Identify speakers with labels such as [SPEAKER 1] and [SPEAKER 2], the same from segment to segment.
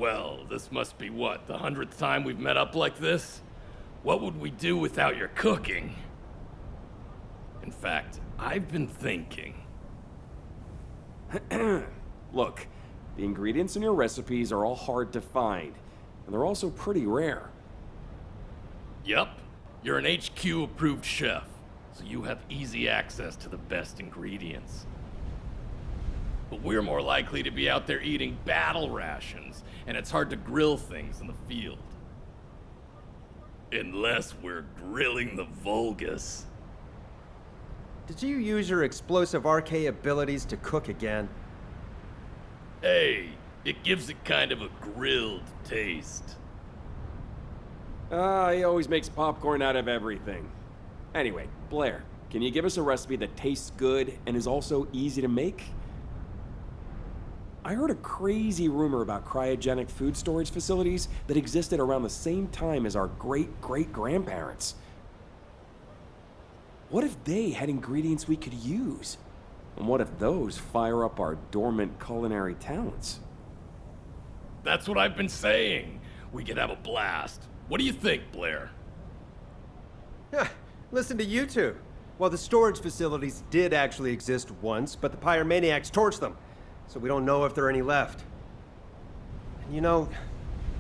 [SPEAKER 1] Well, this must be what, the 100th time we've met up like this? What would we do without your cooking? In fact, I've been thinking.
[SPEAKER 2] Look, the ingredients in your recipes are all hard to find, and they're also pretty rare.
[SPEAKER 1] Yup, you're an HQ-approved chef, so you have easy access to the best ingredients. But we're more likely to be out there eating battle rations, and it's hard to grill things in the field. Unless we're grilling the Vulgus.
[SPEAKER 3] Did you use your explosive RK abilities to cook again?
[SPEAKER 1] Hey, it gives it kind of a grilled taste.
[SPEAKER 2] He always makes popcorn out of everything. Anyway, Blair, can you give us a recipe that tastes good and is also easy to make? I heard a crazy rumor about cryogenic food storage facilities that existed around the same time as our great-great-grandparents. What if they had ingredients we could use? And what if those fire up our dormant culinary talents?
[SPEAKER 1] That's what I've been saying. We could have a blast. What do you think, Blair?
[SPEAKER 3] Listen to you two. Well, the storage facilities did actually exist once, but the pyromaniacs torched them. So we don't know if there are any left. And you know,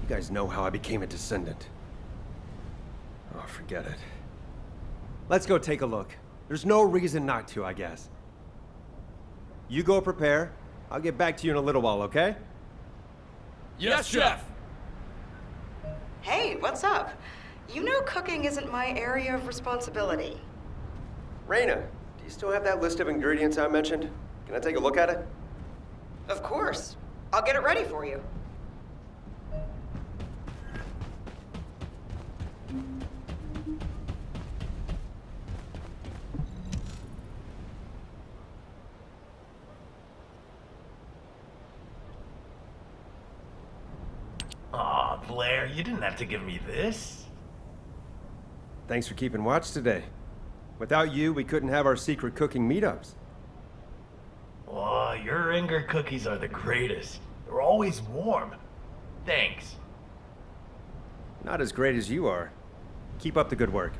[SPEAKER 3] you guys know how I became a Descendant. Oh, forget it. Let's go take a look. There's no reason not to, I guess. You go prepare. I'll get back to you in a little while, okay?
[SPEAKER 1] Yes, Chef!
[SPEAKER 4] Hey, what's up? You know cooking isn't my area of responsibility.
[SPEAKER 3] Raina, do you still have that list of ingredients I mentioned? Can I take a look at it?
[SPEAKER 4] Of course. I'll get it ready for you.
[SPEAKER 5] Aw, Blair, you didn't have to give me this.
[SPEAKER 3] Thanks for keeping watch today. Without you, we couldn't have our secret cooking meetups.
[SPEAKER 5] Aw, your Inger cookies are the greatest. They're always warm. Thanks.
[SPEAKER 3] Not as great as you are. Keep up the good work.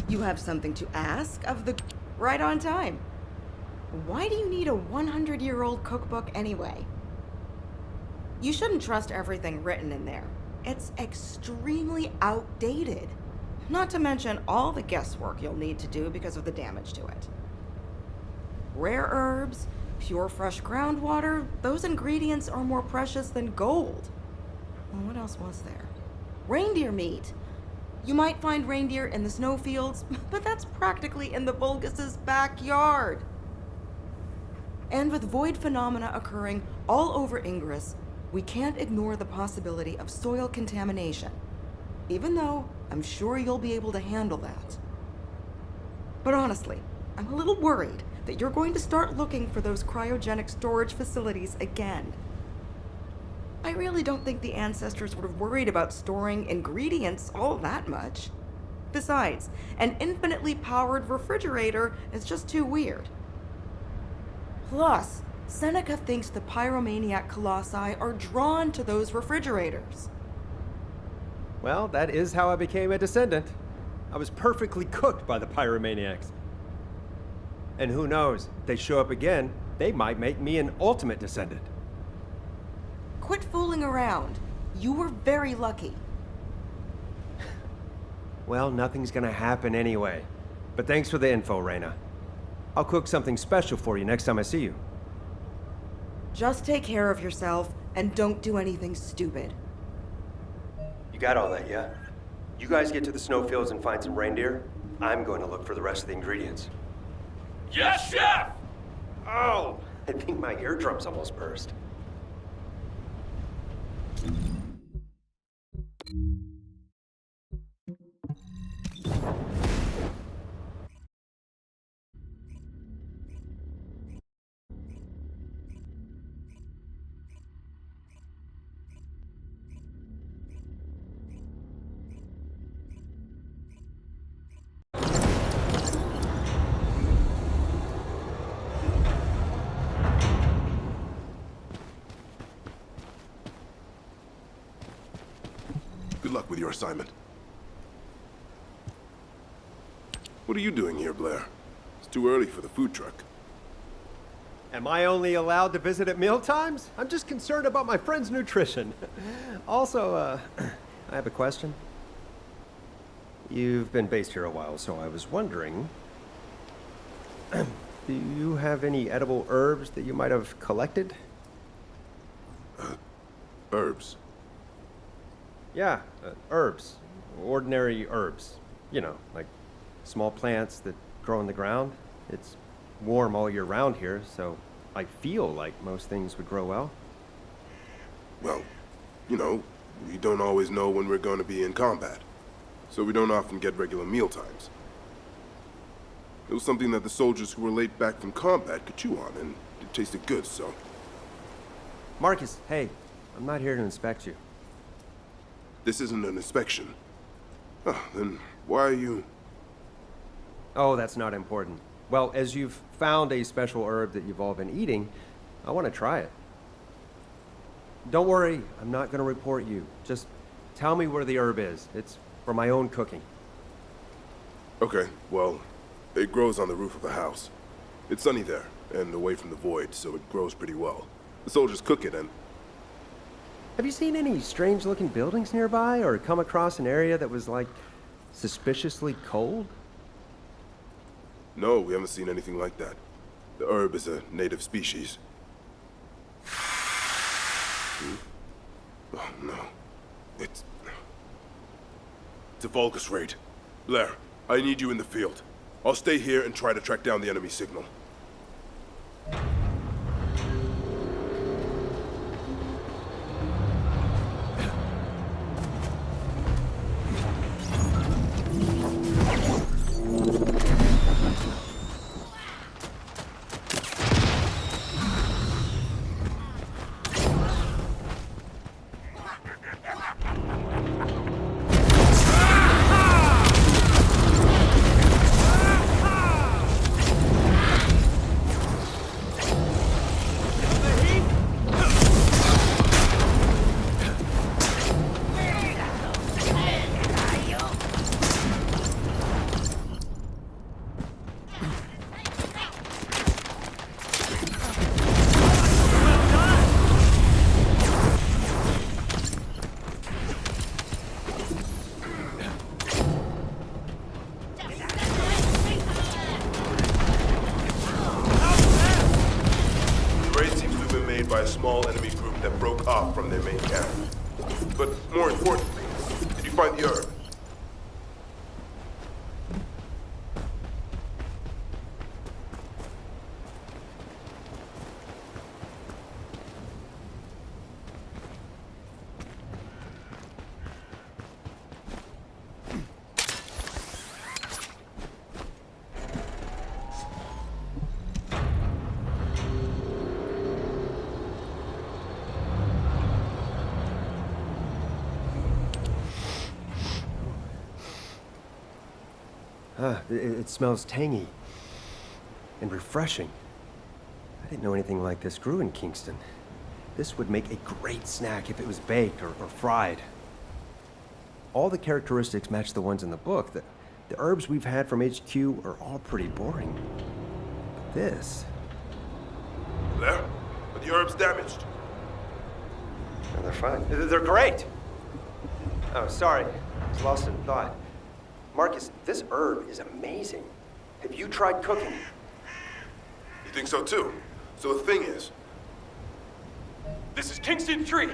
[SPEAKER 4] You have something to ask of the... Right on time. Why do you need a 100-year-old cookbook anyway? You shouldn't trust everything written in there. It's extremely outdated. Not to mention all the guesswork you'll need to do because of the damage to it. Rare herbs, pure fresh groundwater, those ingredients are more precious than gold. Well, what else was there? Reindeer meat. You might find reindeer in the snowfields, but that's practically in the Vulgus' backyard. And with void phenomena occurring all over Ingress, we can't ignore the possibility of soil contamination, even though I'm sure you'll be able to handle that. But honestly, I'm a little worried that you're going to start looking for those cryogenic storage facilities again. I really don't think the ancestors would have worried about storing ingredients all that much. Besides, an infinitely powered refrigerator is just too weird. Plus, Seneca thinks the pyromaniac colossi are drawn to those refrigerators.
[SPEAKER 3] Well, that is how I became a Descendant. I was perfectly cooked by the pyromaniacs. And who knows, if they show up again, they might make me an ultimate Descendant.
[SPEAKER 4] Quit fooling around. You were very lucky.
[SPEAKER 3] Well, nothing's gonna happen anyway. But thanks for the info, Raina. I'll cook something special for you next time I see you.
[SPEAKER 4] Just take care of yourself and don't do anything stupid.
[SPEAKER 3] You got all that, yeah? You guys get to the snowfields and find some reindeer. I'm going to look for the rest of the ingredients.
[SPEAKER 1] Yes, Chef!
[SPEAKER 3] Oh, I think my eardrums almost burst.
[SPEAKER 6] Good luck with your assignment. What are you doing here, Blair? It's too early for the food truck.
[SPEAKER 3] Am I only allowed to visit at mealtimes? I'm just concerned about my friend's nutrition. Also, I have a question. You've been based here a while, so I was wondering, do you have any edible herbs that you might have collected?
[SPEAKER 6] Herbs.
[SPEAKER 3] Yeah, herbs. Ordinary herbs. You know, like small plants that grow in the ground. It's warm all year round here, so I feel like most things would grow well.
[SPEAKER 6] Well, you know, we don't always know when we're going to be in combat, so we don't often get regular meal times. It was something that the soldiers who were late back from combat could chew on, and it tasted good, so...
[SPEAKER 3] Marcus, hey, I'm not here to inspect you.
[SPEAKER 6] This isn't an inspection. Oh, then why are you...
[SPEAKER 3] Oh, that's not important. Well, as you've found a special herb that you've all been eating, I want to try it. Don't worry, I'm not going to report you. Just tell me where the herb is. It's for my own cooking.
[SPEAKER 6] Okay, well, it grows on the roof of the house. It's sunny there, and away from the void, so it grows pretty well. The soldiers cook it, and...
[SPEAKER 3] Have you seen any strange-looking buildings nearby, or come across an area that was, like, suspiciously cold?
[SPEAKER 6] No, we haven't seen anything like that. The herb is a native species. Oh, no. It's a Vulgus raid. Blair, I need you in the field. I'll stay here and try to track down the enemy signal. By a small enemy group that broke off from their main camp. But more importantly, did you find the herb?
[SPEAKER 3] It smells tangy and refreshing. I didn't know anything like this grew in Kingston. This would make a great snack if it was baked or fried. All the characteristics match the ones in the book. The herbs we've had from HQ are all pretty boring. But this...
[SPEAKER 6] Blair, are the herbs damaged?
[SPEAKER 3] No, they're fine. They're great! Oh, sorry. I was lost in thought. Marcus, this herb is amazing. Have you tried cooking it?
[SPEAKER 6] You think so too? So the thing is...
[SPEAKER 2] This is Kingston 3.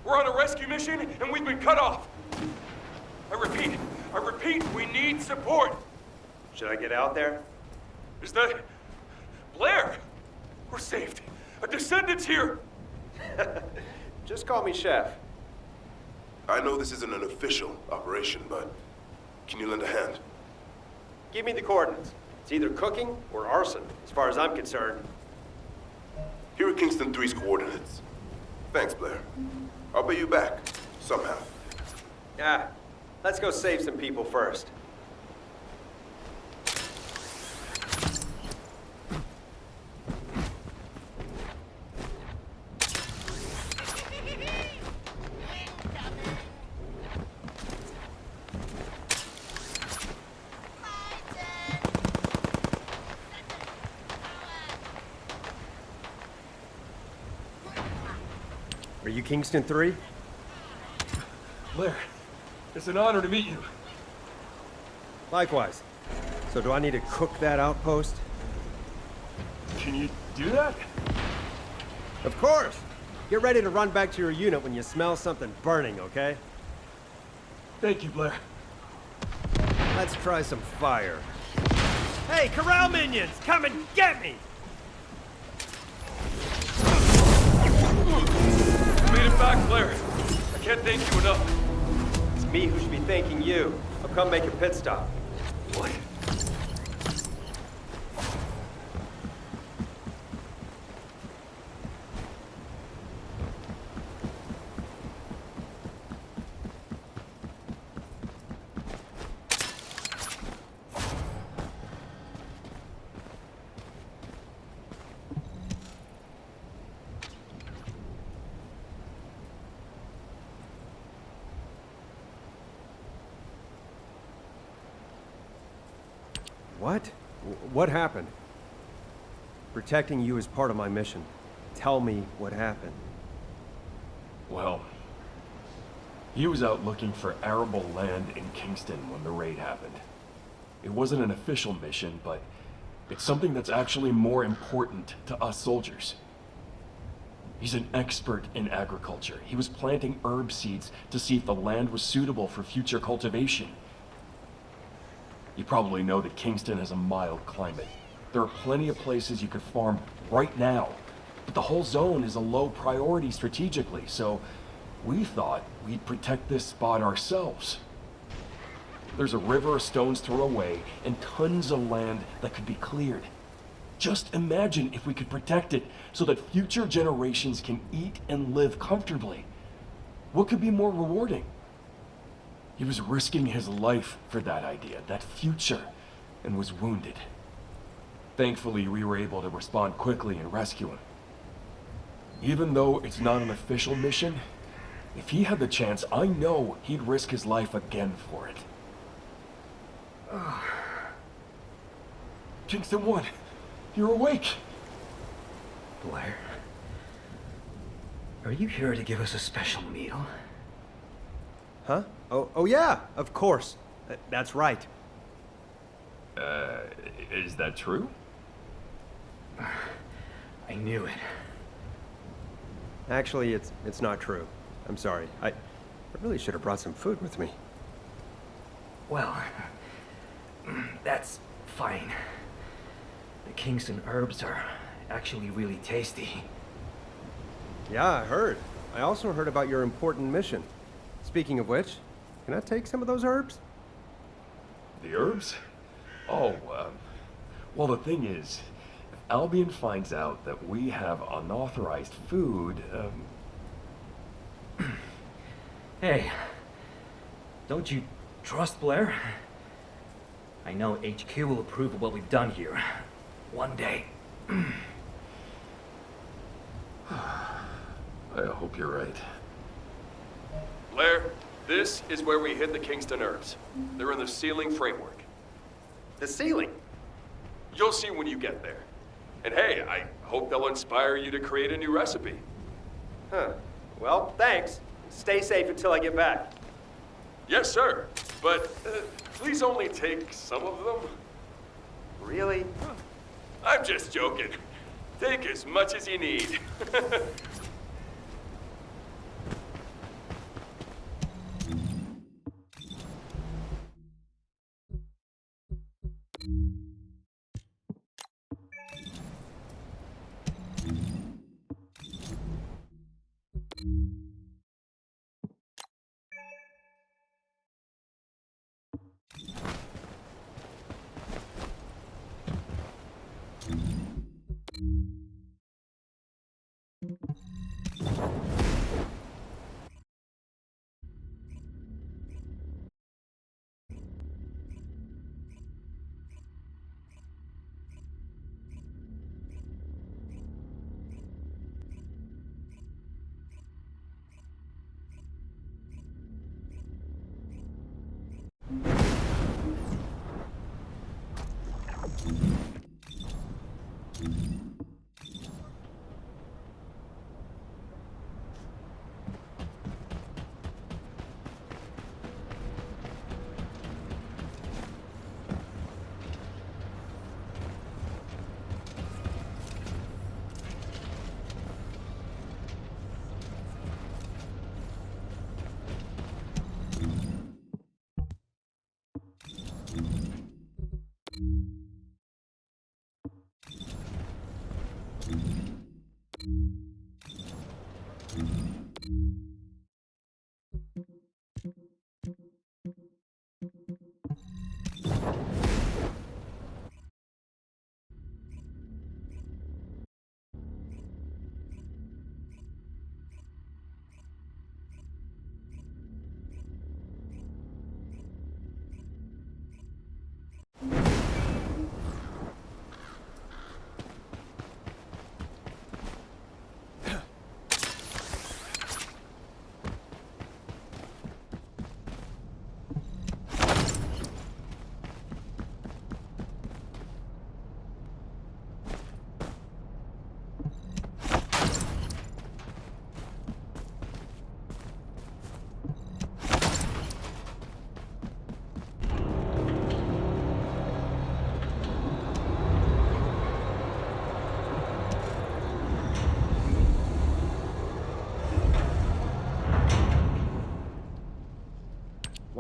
[SPEAKER 2] We're on a rescue mission, and we've been cut off. I repeat, we need support.
[SPEAKER 3] Should I get out there?
[SPEAKER 2] Is that... Blair? We're saved. A Descendant's here.
[SPEAKER 3] Just call me Chef.
[SPEAKER 6] I know this isn't an official operation, but... Can you lend a hand?
[SPEAKER 3] Give me the coordinates. It's either cooking or arson, as far as I'm concerned.
[SPEAKER 6] Here are Kingston 3's coordinates. Thanks, Blair. I'll pay you back, somehow.
[SPEAKER 3] Yeah, let's go save some people first. you Kingston 3?
[SPEAKER 2] Blair, it's an honor to meet you.
[SPEAKER 3] Likewise. So do I need to cook that outpost?
[SPEAKER 2] Can you do that?
[SPEAKER 3] Of course! Get ready to run back to your unit when you smell something burning, okay?
[SPEAKER 2] Thank you, Blair.
[SPEAKER 3] Let's try some fire. Hey, Corral minions! Come and get me!
[SPEAKER 2] You made it back, Blair. I can't thank you enough.
[SPEAKER 3] It's me who should be thanking you. I'll come make a pit stop.
[SPEAKER 2] What?
[SPEAKER 3] What? What happened? Protecting you is part of my mission. Tell me what happened.
[SPEAKER 7] Well, he was out looking for arable land in Kingston when the raid happened. It wasn't an official mission, but it's something that's actually more important to us soldiers. He's an expert in agriculture. He was planting herb seeds to see if the land was suitable for future cultivation. You probably know that Kingston has a mild climate. There are plenty of places you could farm right now, but the whole zone is a low priority strategically, so we thought we'd protect this spot ourselves. There's a river a stone's throw away and tons of land that could be cleared. Just imagine if we could protect it so that future generations can eat and live comfortably. What could be more rewarding? He was risking his life for that idea, that future, and was wounded. Thankfully, we were able to respond quickly and rescue him. Even though it's not an official mission, if he had the chance, I know he'd risk his life again for it. Kingston 1, you're awake.
[SPEAKER 5] Blair, are you here to give us a special meal?
[SPEAKER 3] Huh? Oh yeah, of course. That's right.
[SPEAKER 7] Is that true?
[SPEAKER 5] I knew it.
[SPEAKER 3] Actually, it's not true. I'm sorry. I really should have brought some food with me.
[SPEAKER 5] Well, that's fine. The Kingston herbs are actually really tasty.
[SPEAKER 3] Yeah, I heard. I also heard about your important mission. Speaking of which, can I take some of those herbs?
[SPEAKER 7] The herbs? Oh, well, the thing is, if Albion finds out that we have unauthorized food,
[SPEAKER 5] Hey, don't you trust Blair? I know HQ will approve of what we've done here. One day.
[SPEAKER 7] I hope you're right.
[SPEAKER 2] Blair, this is where we hid the Kingston herbs. They're in the ceiling framework.
[SPEAKER 3] The ceiling?
[SPEAKER 2] You'll see when you get there. And hey, I hope they'll inspire you to create a new recipe.
[SPEAKER 3] Huh. Well, thanks. Stay safe until I get back.
[SPEAKER 2] Yes, sir. But please only take some of them.
[SPEAKER 3] Really?
[SPEAKER 2] I'm just joking. Take as much as you need.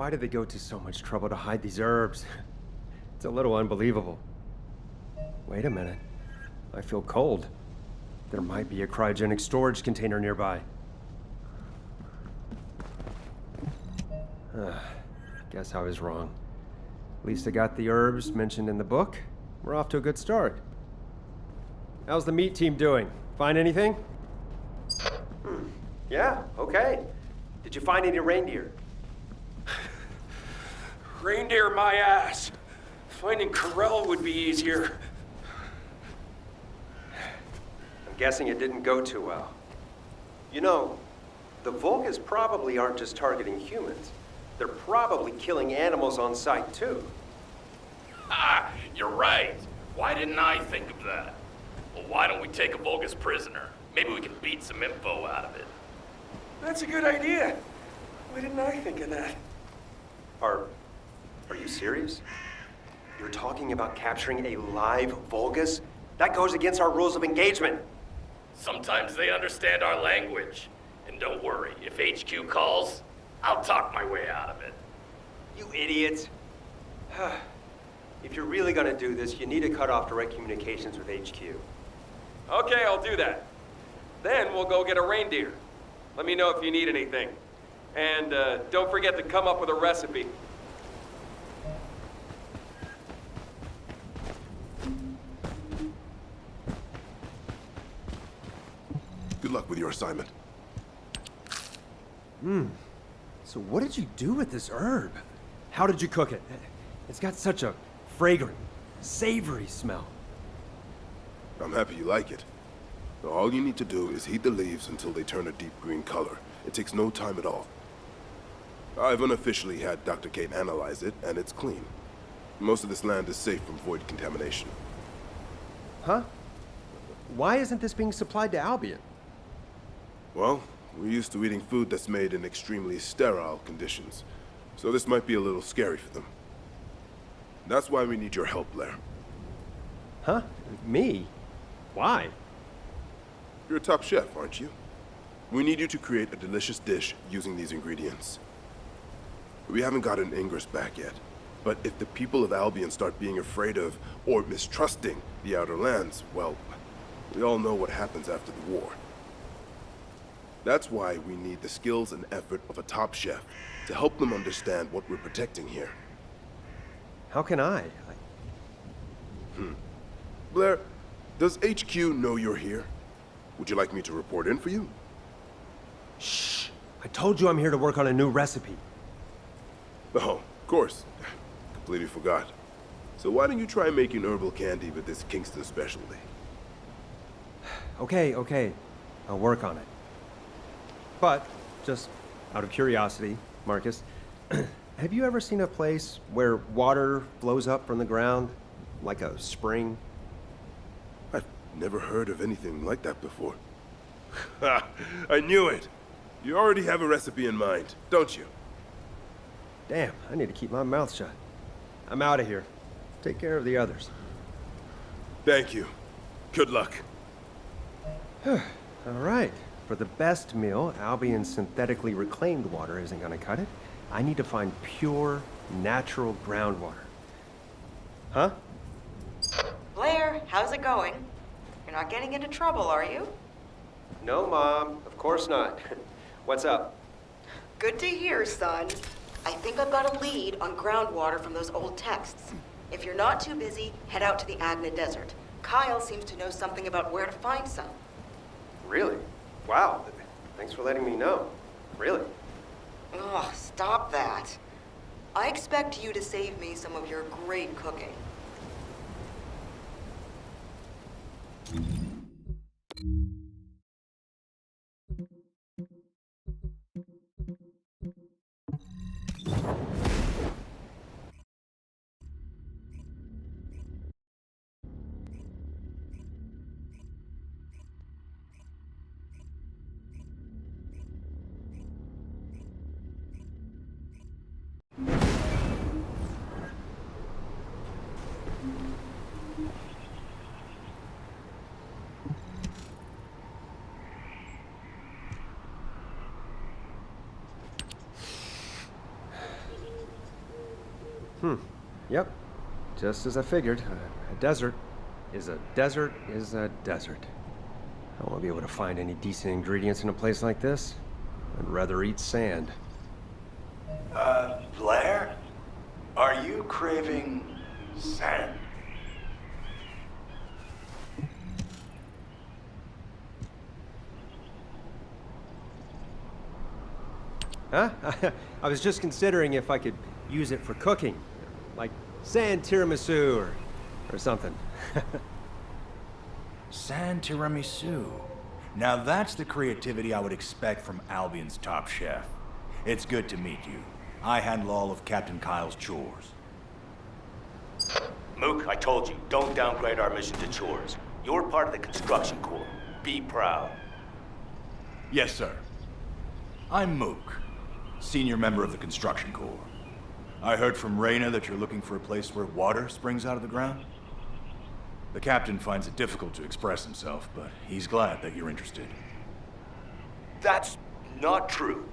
[SPEAKER 3] why did they go to so much trouble to hide these herbs? It's a little unbelievable. Wait a minute. I feel cold. There might be a cryogenic storage container nearby. Guess I was wrong. At least I got the herbs mentioned in the book. We're off to a good start. How's the meat team doing? Find anything? Yeah, okay. Did you find any reindeer?
[SPEAKER 2] Reindeer my ass. Finding Corell would be easier.
[SPEAKER 3] I'm guessing it didn't go too well. You know, the Volgas probably aren't just targeting humans. They're probably killing animals on sight, too.
[SPEAKER 1] Ah, you're right. Why didn't I think of that? Well, why don't we take a Vulgus prisoner? Maybe we can beat some info out of it.
[SPEAKER 2] That's a good idea. Why didn't I think of that?
[SPEAKER 3] Are you serious? You're talking about capturing a live Vulgus? That goes against our rules of engagement.
[SPEAKER 1] Sometimes they understand our language. And don't worry, if HQ calls, I'll talk my way out of it.
[SPEAKER 3] You idiots. If you're really gonna do this, you need to cut off direct communications with HQ.
[SPEAKER 2] Okay, I'll do that. Then we'll go get a reindeer. Let me know if you need anything. And don't forget to come up with a recipe.
[SPEAKER 6] Good luck with your assignment.
[SPEAKER 3] So what did you do with this herb? How did you cook it? It's got such a fragrant, savory smell.
[SPEAKER 6] I'm happy you like it. Now, all you need to do is heat the leaves until they turn a deep green color. It takes no time at all. I've unofficially had Dr. Kate analyze it, and it's clean. Most of this land is safe from void contamination.
[SPEAKER 3] Huh? Why isn't this being supplied to Albion?
[SPEAKER 6] Well, we're used to eating food that's made in extremely sterile conditions, so this might be a little scary for them. That's why we need your help, Blair.
[SPEAKER 3] Huh? Me? Why?
[SPEAKER 6] You're a top chef, aren't you? We need you to create a delicious dish using these ingredients. We haven't gotten Ingress back yet, but if the people of Albion start being afraid of, or mistrusting, the Outer Lands, well, we all know what happens after the war. That's why we need the skills and effort of a top chef to help them understand what we're protecting here.
[SPEAKER 3] How can I?
[SPEAKER 6] Blair, does HQ know you're here? Would you like me to report in for you?
[SPEAKER 3] Shh! I told you I'm here to work on a new recipe.
[SPEAKER 6] Oh, of course. Completely forgot. So why don't you try making herbal candy with this Kingston specialty?
[SPEAKER 3] Okay. I'll work on it. But, just out of curiosity, Marcus, have you ever seen a place where water flows up from the ground, like a spring?
[SPEAKER 6] I've never heard of anything like that before. Ha! I knew it! You already have a recipe in mind, don't you?
[SPEAKER 3] Damn, I need to keep my mouth shut. I'm out of here. Take care of the others.
[SPEAKER 6] Thank you. Good luck.
[SPEAKER 3] All right. For the best meal, Albion's synthetically reclaimed water isn't gonna cut it. I need to find pure, natural groundwater. Huh?
[SPEAKER 4] Blair, how's it going? You're not getting into trouble, are you?
[SPEAKER 3] No, Mom. Of course not. What's up?
[SPEAKER 4] Good to hear, son. I think I've got a lead on groundwater from those old texts. If you're not too busy, head out to the Agna Desert. Kyle seems to know something about where to find some.
[SPEAKER 3] Really? Wow. Thanks for letting me know. Really?
[SPEAKER 4] Ugh, stop that. I expect you to save me some of your great cooking.
[SPEAKER 3] Yep, just as I figured. A desert is a desert is a desert. I won't be able to find any decent ingredients in a place like this. I'd rather eat sand.
[SPEAKER 8] Blair? Are you craving sand?
[SPEAKER 3] Huh? I was just considering if I could use it for cooking. Like sand tiramisu or something.
[SPEAKER 8] Sand tiramisu. Now that's the creativity I would expect from Albion's top chef. It's good to meet you. I handle all of Captain Kyle's chores.
[SPEAKER 9] Mook, I told you, don't downgrade our mission to chores. You're part of the construction corps. Be proud.
[SPEAKER 8] Yes, sir. I'm Mook, senior member of the construction corps. I heard from Reyna that you're looking for a place where water springs out of the ground. The captain finds it difficult to express himself, but he's glad that you're interested.
[SPEAKER 9] That's not true.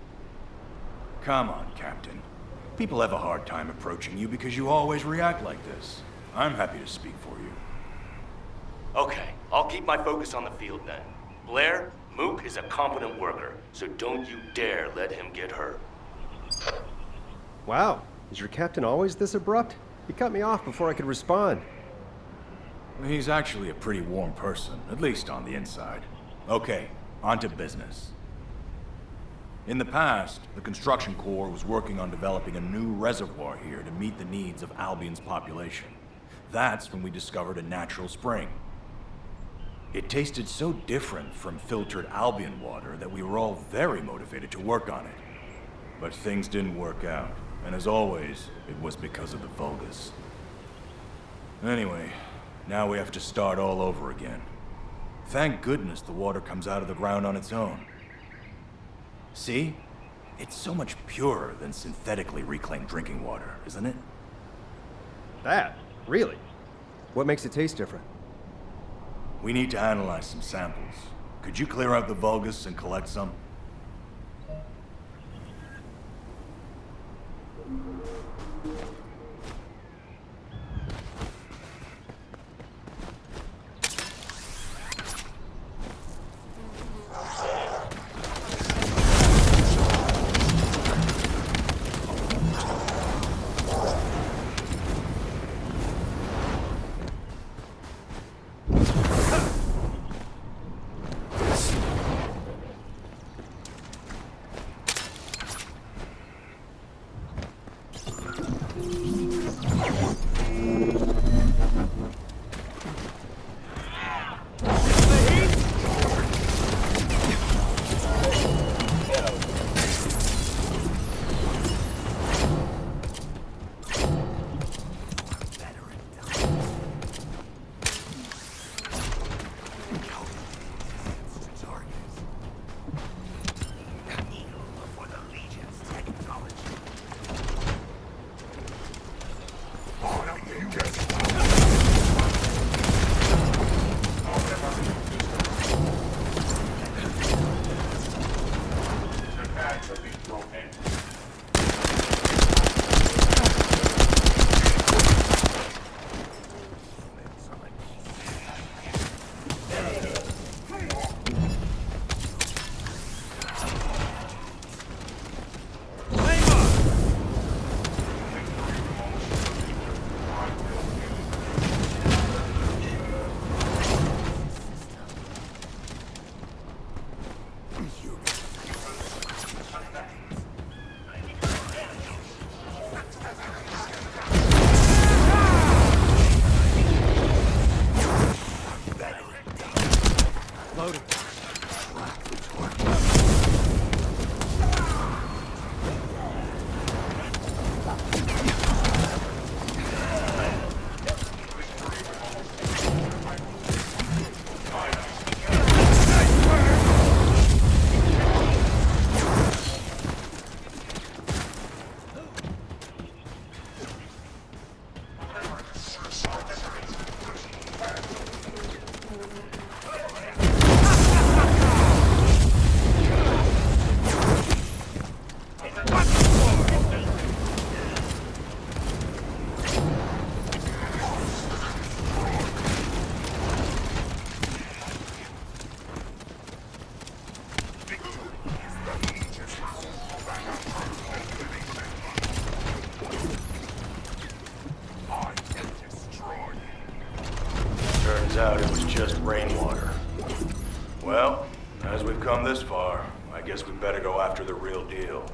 [SPEAKER 8] Come on, Captain. People have a hard time approaching you because you always react like this. I'm happy to speak for you.
[SPEAKER 9] Okay, I'll keep my focus on the field then. Blair, Mook is a competent worker, so don't you dare let him get hurt.
[SPEAKER 3] Wow, is your captain always this abrupt? He cut me off before I could respond.
[SPEAKER 8] He's actually a pretty warm person, at least on the inside. Okay, on to business. In the past, the Construction Corps was working on developing a new reservoir here to meet the needs of Albion's population. That's when we discovered a natural spring. It tasted so different from filtered Albion water that we were all very motivated to work on it. But things didn't work out, and as always, it was because of the Vulgus. Anyway, now we have to start all over again. Thank goodness the water comes out of the ground on its own. See? It's so much purer than synthetically reclaimed drinking water, isn't it?
[SPEAKER 3] That? Really? What makes it taste different?
[SPEAKER 8] We need to analyze some samples. Could you clear out the Vulgus and collect some? out it was just rainwater. Well, as we've come this far, I guess we better go after the real deal,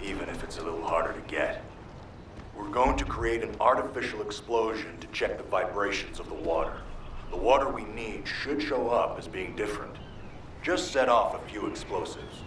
[SPEAKER 8] even if it's a little harder to get. We're going to create an artificial explosion to check the vibrations of the water. The water we need should show up as being different. Just set off a few explosives.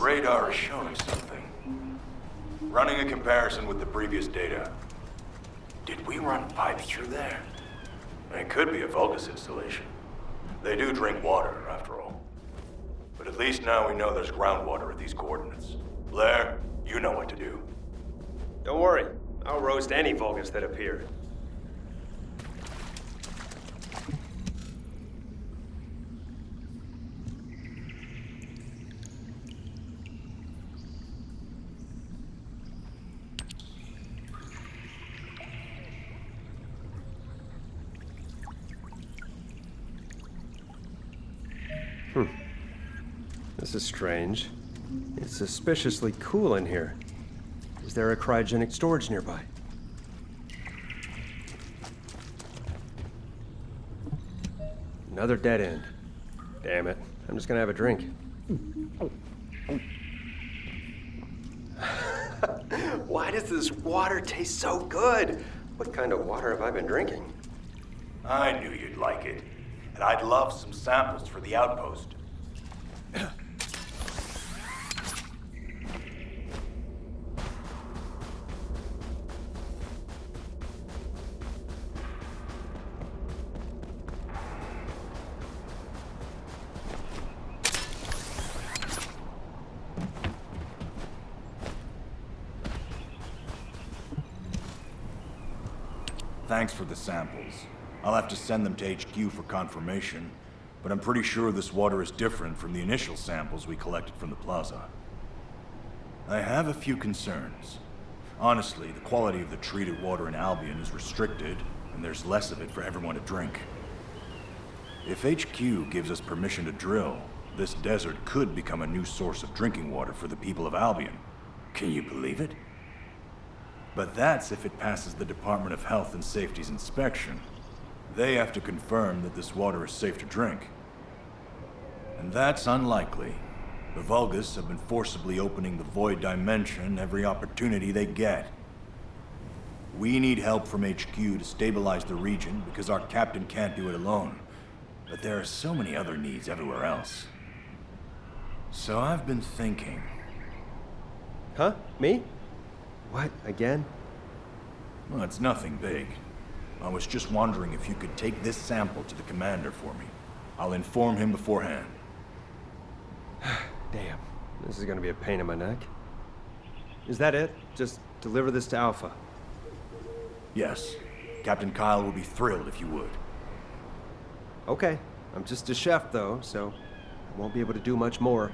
[SPEAKER 8] Radar is showing something. Running a comparison with the previous data. Did we run pipes through there? It could be a Vulgus installation. They do drink water, after all. But at least now we know there's groundwater at these coordinates. Blair, you know what to do.
[SPEAKER 3] Don't worry. I'll roast any Vulgus that appear. This is strange. It's suspiciously cool in here. Is there a cryogenic storage nearby? Another dead end. Damn it. I'm just gonna have a drink. Why does this water taste so good? What kind of water have I been drinking?
[SPEAKER 8] I knew you'd like it. And I'd love some samples for the outpost. Thanks for the samples. I'll have to send them to HQ for confirmation, but I'm pretty sure this water is different from the initial samples we collected from the plaza. I have a few concerns. Honestly, the quality of the treated water in Albion is restricted, and there's less of it for everyone to drink. If HQ gives us permission to drill, this desert could become a new source of drinking water for the people of Albion. Can you believe it? But that's if it passes the Department of Health and Safety's inspection. They have to confirm that this water is safe to drink. And that's unlikely. The Vulgus have been forcibly opening the Void Dimension every opportunity they get. We need help from HQ to stabilize the region because our captain can't do it alone. But there are so many other needs everywhere else. So I've been thinking.
[SPEAKER 3] Huh? Me? What, again?
[SPEAKER 8] Well, it's nothing big. I was just wondering if you could take this sample to the commander for me. I'll inform him beforehand.
[SPEAKER 3] Damn, this is gonna be a pain in my neck. Is that it? Just deliver this to Alpha.
[SPEAKER 8] Yes. Captain Kyle would be thrilled if you would.
[SPEAKER 3] Okay. I'm just a chef, though, so I won't be able to do much more.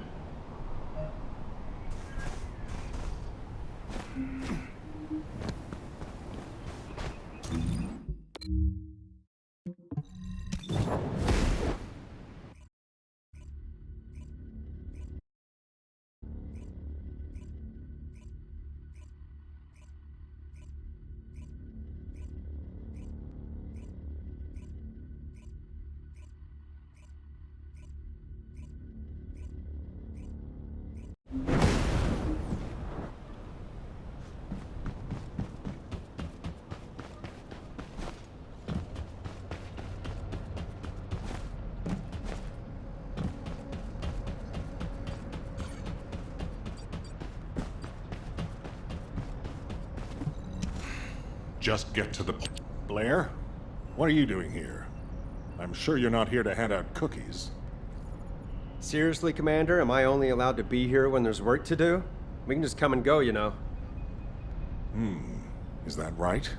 [SPEAKER 10] Just get to the point. Blair? What are you doing here? I'm sure you're not here to hand out cookies.
[SPEAKER 3] Seriously, Commander? Am I only allowed to be here when there's work to do? We can just come and go, you know.
[SPEAKER 10] Is that right?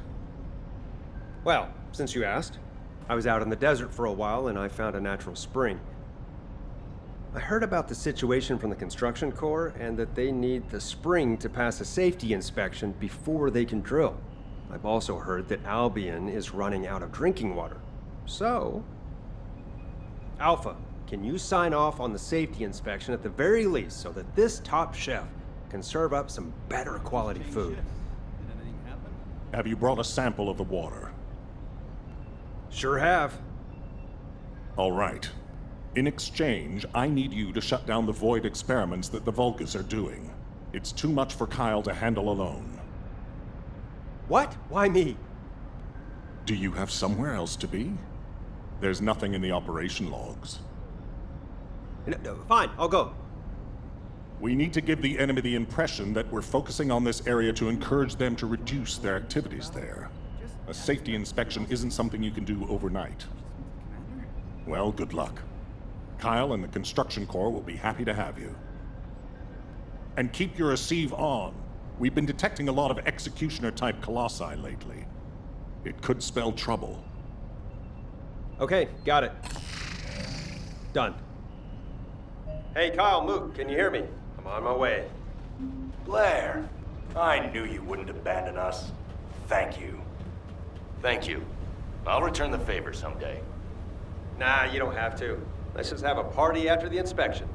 [SPEAKER 3] Well, since you asked, I was out in the desert for a while and I found a natural spring. I heard about the situation from the construction corps and that they need the spring to pass a safety inspection before they can drill. I've also heard that Albion is running out of drinking water. So, Alpha, can you sign off on the safety inspection at the very least so that this top chef can serve up some better quality food?
[SPEAKER 10] Have you brought a sample of the water?
[SPEAKER 3] Sure have.
[SPEAKER 10] All right. In exchange, I need you to shut down the void experiments that the Vulgus are doing. It's too much for Kyle to handle alone.
[SPEAKER 3] What? Why me?
[SPEAKER 10] Do you have somewhere else to be? There's nothing in the operation logs.
[SPEAKER 3] No, fine, I'll go.
[SPEAKER 10] We need to give the enemy the impression that we're focusing on this area to encourage them to reduce their activities there. A safety inspection isn't something you can do overnight. Well, good luck. Kyle and the construction corps will be happy to have you. And keep your receive on. We've been detecting a lot of executioner-type colossi lately. It could spell trouble.
[SPEAKER 3] Okay, got it. Done. Hey, Kyle, Mook, can you hear me? I'm on my way.
[SPEAKER 9] Blair, I knew you wouldn't abandon us. Thank you. Thank you. I'll return the favor someday.
[SPEAKER 3] Nah, you don't have to. Let's just have a party after the inspection.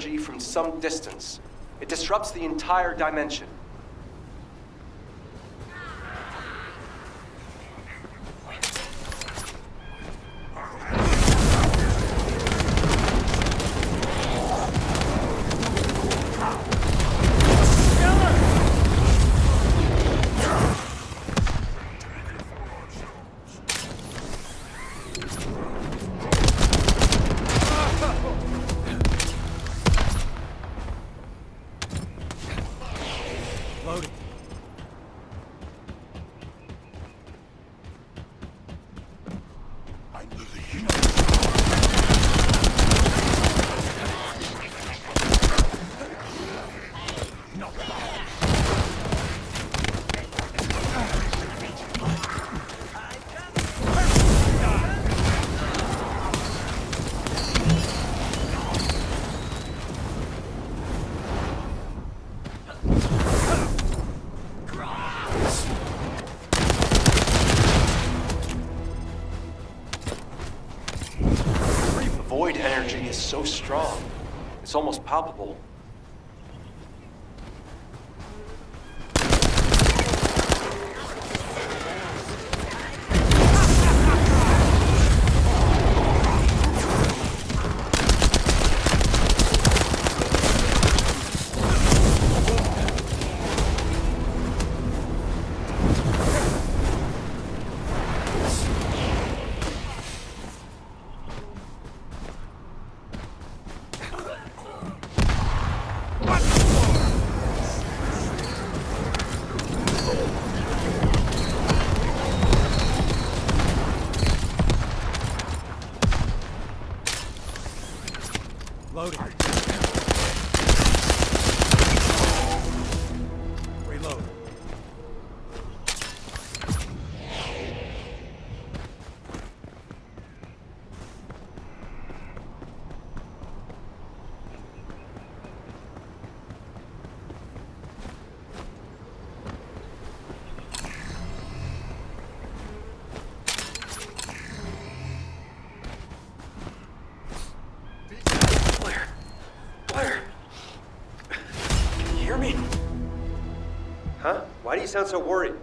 [SPEAKER 11] energy from some distance. It disrupts the entire dimension. Void energy is so strong. It's almost palpable.
[SPEAKER 3] Loading. Reload.
[SPEAKER 11] Blair! Can you hear me?
[SPEAKER 3] Huh? Why do you sound so worried?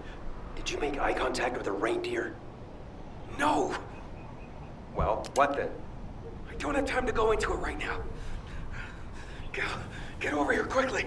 [SPEAKER 3] Did you make eye contact with a reindeer?
[SPEAKER 11] No!
[SPEAKER 3] Well, what then?
[SPEAKER 11] I don't have time to go into it right now. Get over here quickly.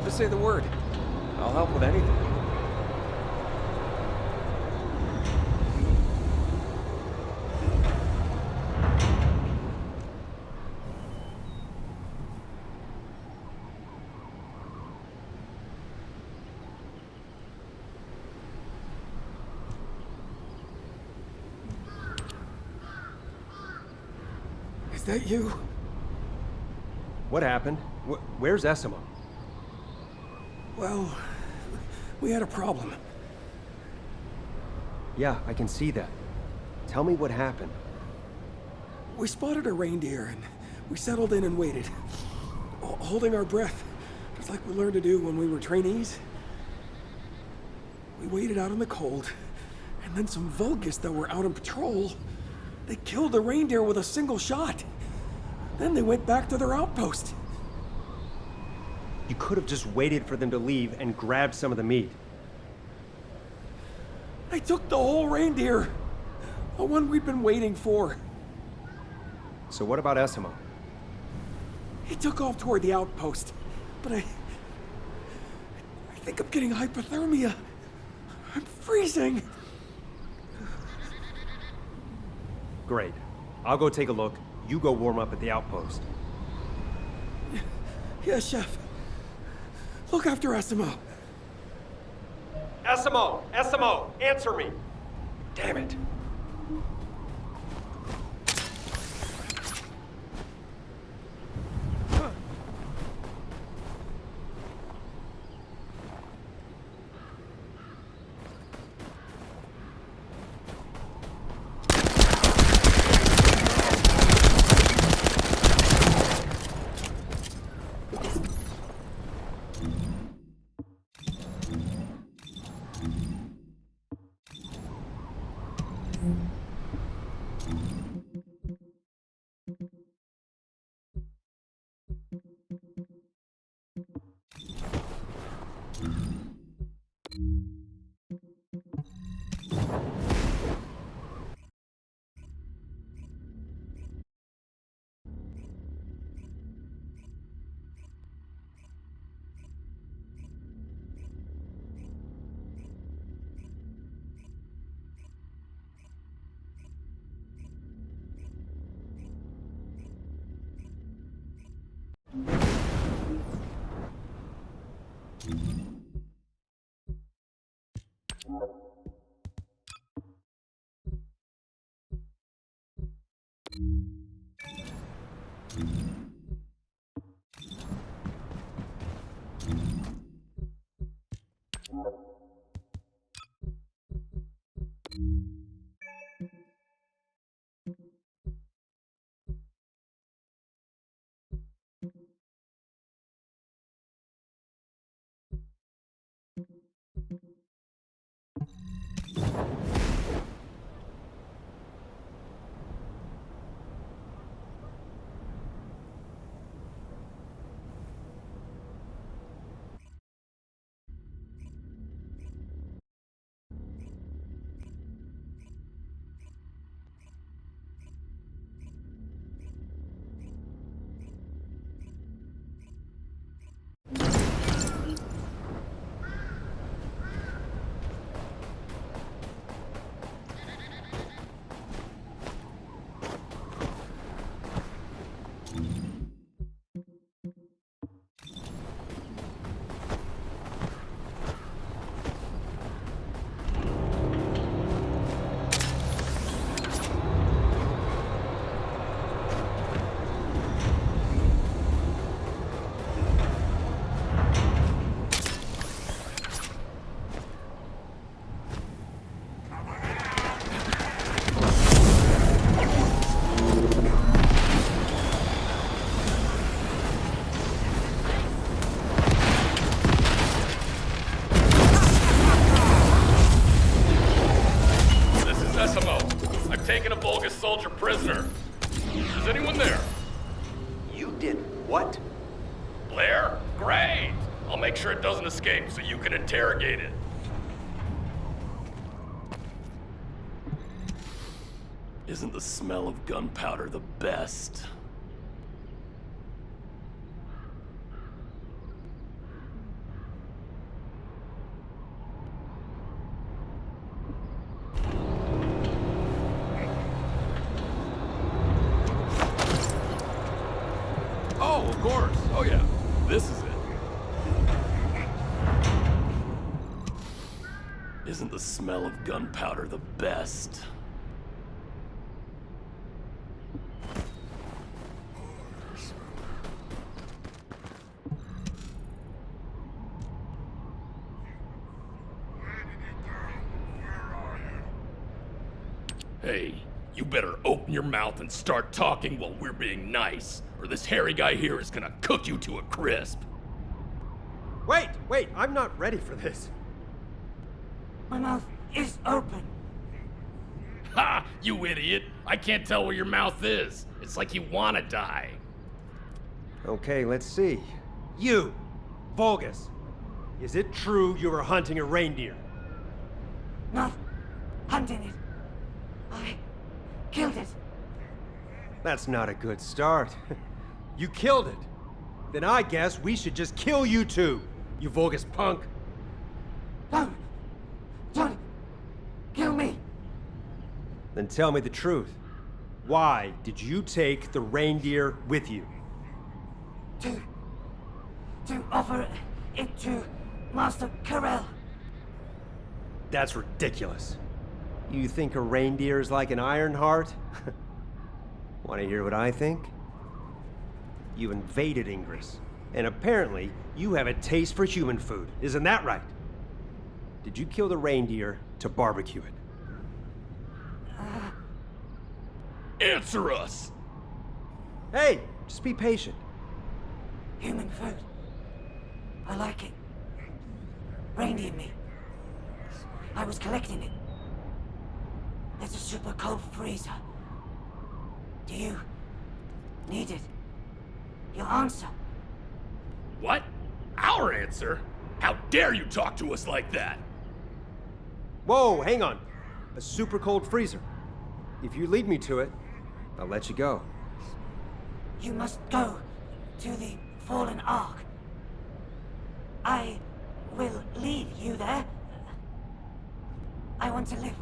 [SPEAKER 3] Just say the word. I'll help with anything.
[SPEAKER 11] Is that you?
[SPEAKER 3] What happened? Where's Essimo?
[SPEAKER 11] Well, we had a problem.
[SPEAKER 3] Yeah, I can see that. Tell me what happened.
[SPEAKER 12] We spotted a reindeer and we settled in and waited, holding our breath, just like we learned to do when we were trainees. We waited out in the cold, and then some Vulgus that were out on patrol, they killed the reindeer with a single shot. Then they went back to their outpost.
[SPEAKER 3] You could have just waited for them to leave and grabbed some of the meat.
[SPEAKER 12] They took the whole reindeer, the one we'd been waiting for.
[SPEAKER 3] So what about Essimo?
[SPEAKER 12] He took off toward the outpost, but I think I'm getting hypothermia. I'm freezing.
[SPEAKER 3] Great. I'll go take a look. You go warm up at the outpost.
[SPEAKER 12] Yes, Chef. Look after Essimo.
[SPEAKER 3] Essimo! Essimo! Answer me! Damn it.
[SPEAKER 1] Taking a Vulgus soldier prisoner. Is anyone there?
[SPEAKER 9] You did what?
[SPEAKER 1] Blair? Great! I'll make sure it doesn't escape so you can interrogate it. Isn't the smell of gunpowder the best? Oh, of course. Oh, yeah. This is it. Isn't the smell of gunpowder the best? Hey, you better open your mouth and start talking while we're being nice, or this hairy guy here is gonna cook you to a crisp.
[SPEAKER 3] Wait, I'm not ready for this.
[SPEAKER 13] My mouth is open.
[SPEAKER 1] Ha! You idiot! I can't tell where your mouth is. It's like you wanna die.
[SPEAKER 3] Okay, let's see. You, Vulgus, is it true you were hunting a reindeer?
[SPEAKER 13] Not hunting it. I killed it.
[SPEAKER 3] That's not a good start. You killed it. Then I guess we should just kill you too, you Vulgus punk.
[SPEAKER 13] Don't kill me.
[SPEAKER 3] Then tell me the truth. Why did you take the reindeer with you?
[SPEAKER 13] To offer it to Master Carell.
[SPEAKER 3] That's ridiculous. You think a reindeer is like an iron heart? Want to hear what I think? You invaded Ingress, and apparently you have a taste for human food. Isn't that right? Did you kill the reindeer to barbecue it?
[SPEAKER 1] Answer us!
[SPEAKER 3] Hey, just be patient.
[SPEAKER 13] Human food. I like it. Reindeer meat. I was collecting it. There's a super cold freezer. Do you need it? Your answer.
[SPEAKER 1] What? Our answer? How dare you talk to us like that?
[SPEAKER 3] Whoa, hang on. A super cold freezer. If you lead me to it, I'll let you go.
[SPEAKER 13] You must go to the Fallen Ark. I will lead you there. I want to live.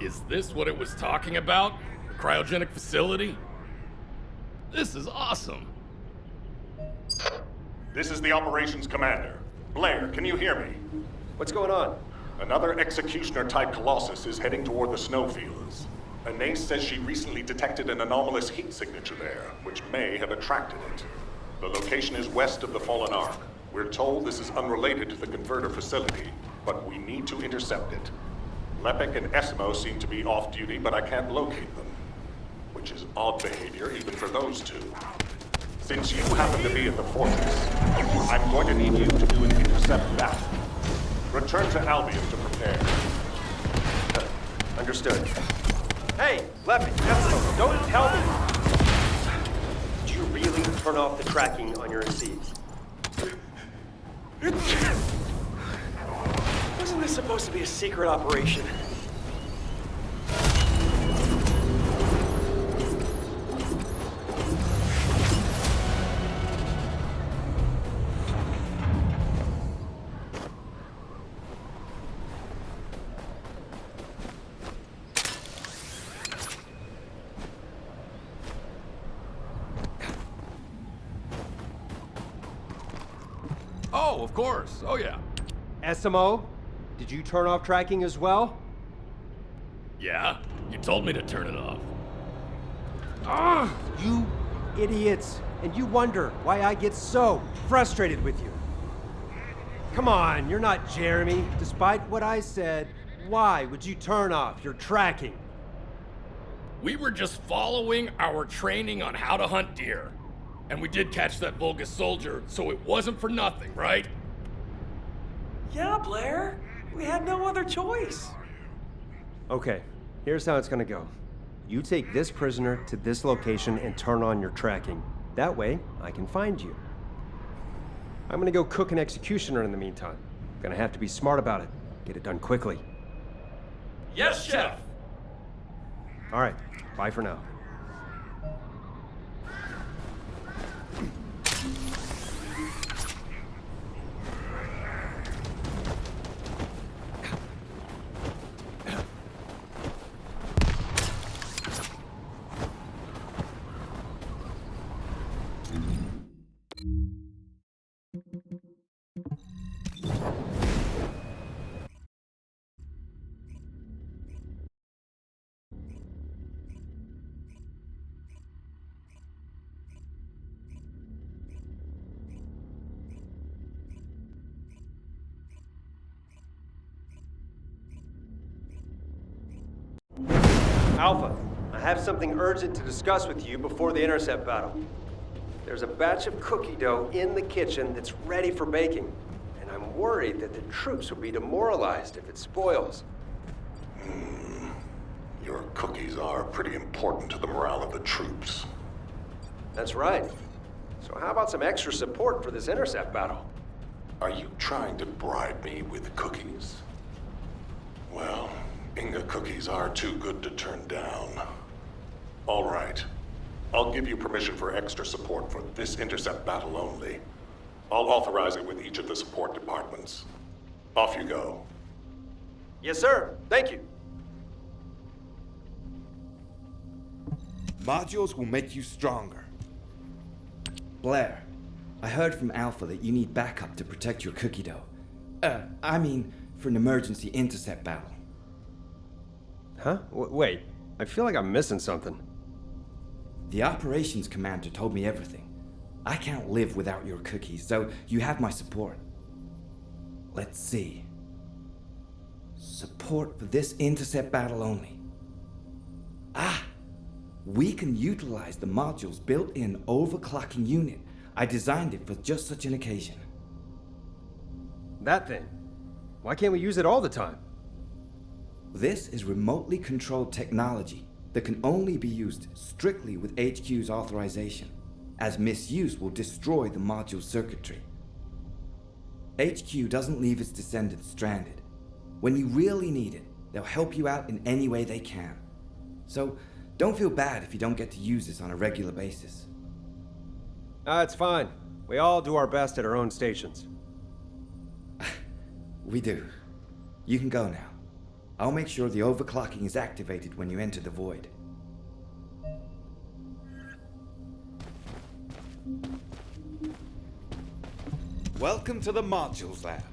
[SPEAKER 1] Is this what it was talking about? The cryogenic facility? This is awesome.
[SPEAKER 10] This is the operations commander. Blair, can you hear me?
[SPEAKER 3] What's going on?
[SPEAKER 10] Another executioner-type colossus is heading toward the snowfields. Anais says she recently detected an anomalous heat signature there, which may have attracted it. The location is west of the Fallen Ark. We're told this is unrelated to the converter facility, but we need to intercept it. Lepek and Esimo seem to be off-duty, but I can't locate them. Which is odd behavior even for those two. Since you happen to be at the fortress, I'm going to need you to do an intercept battle. Return to Albion to prepare.
[SPEAKER 3] Understood. Hey, Lepek, Esimo, don't tell me! Did you really turn off the tracking on your receives?
[SPEAKER 12] Wasn't this supposed to be a secret operation?
[SPEAKER 1] Oh, of course. Oh, yeah.
[SPEAKER 3] Esimo, did you turn off tracking as well?
[SPEAKER 1] Yeah? You told me to turn it off.
[SPEAKER 3] You idiots. And you wonder why I get so frustrated with you. Come on, you're not Jeremy. Despite what I said, why would you turn off your tracking?
[SPEAKER 1] We were just following our training on how to hunt deer. And we did catch that Vulgus soldier, so it wasn't for nothing, right?
[SPEAKER 12] Yeah, Blair. We had no other choice.
[SPEAKER 3] Okay, here's how it's gonna go. You take this prisoner to this location and turn on your tracking. That way, I can find you. I'm gonna go cook an executioner in the meantime. Gonna have to be smart about it. Get it done quickly.
[SPEAKER 1] Yes, Chef!
[SPEAKER 3] All right, bye for now. Alpha, I have something urgent to discuss with you before the intercept battle. There's a batch of cookie dough in the kitchen that's ready for baking, and I'm worried that the troops will be demoralized if it spoils.
[SPEAKER 10] Your cookies are pretty important to the morale of the troops.
[SPEAKER 3] That's right. So how about some extra support for this intercept battle?
[SPEAKER 10] Are you trying to bribe me with cookies? Well, Inga cookies are too good to turn down. All right. I'll give you permission for extra support for this intercept battle only. I'll authorize it with each of the support departments. Off you go.
[SPEAKER 3] Yes, sir. Thank you.
[SPEAKER 14] Modules will make you stronger. Blair, I heard from Alpha that you need backup to protect your cookie dough. I mean, for an emergency intercept battle.
[SPEAKER 3] Huh? Wait, I feel like I'm missing something.
[SPEAKER 14] The operations commander told me everything. I can't live without your cookies, so you have my support. Let's see. Support for this intercept battle only. Ah! We can utilize the module's built-in overclocking unit. I designed it for just such an occasion.
[SPEAKER 3] That thing? Why can't we use it all the time?
[SPEAKER 14] This is remotely controlled technology that can only be used strictly with HQ's authorization, as misuse will destroy the module's circuitry. HQ doesn't leave its descendants stranded. When you really need it, they'll help you out in any way they can. So, don't feel bad if you don't get to use this on a regular basis.
[SPEAKER 3] It's fine. We all do our best at our own stations.
[SPEAKER 14] We do. You can go now. I'll make sure the overclocking is activated when you enter the void. Welcome to the Modules Lab.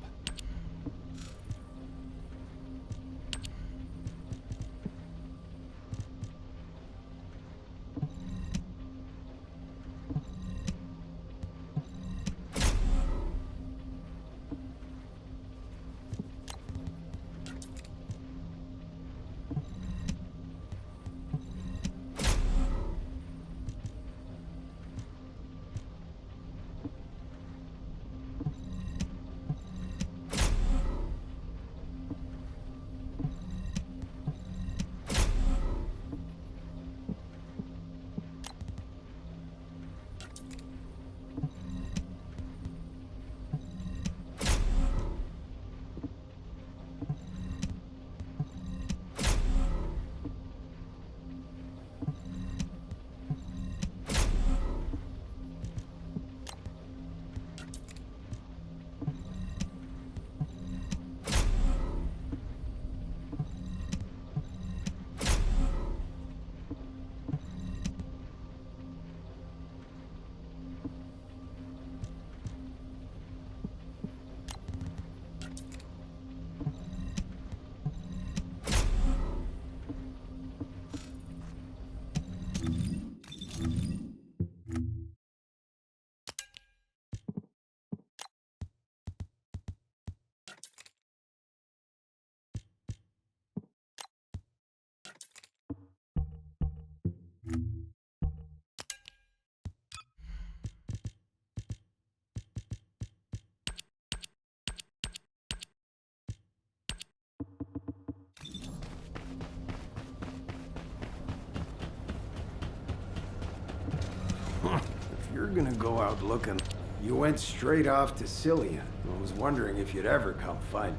[SPEAKER 15] If you're gonna go out looking, you went straight off to Cillian. I was wondering if you'd ever come find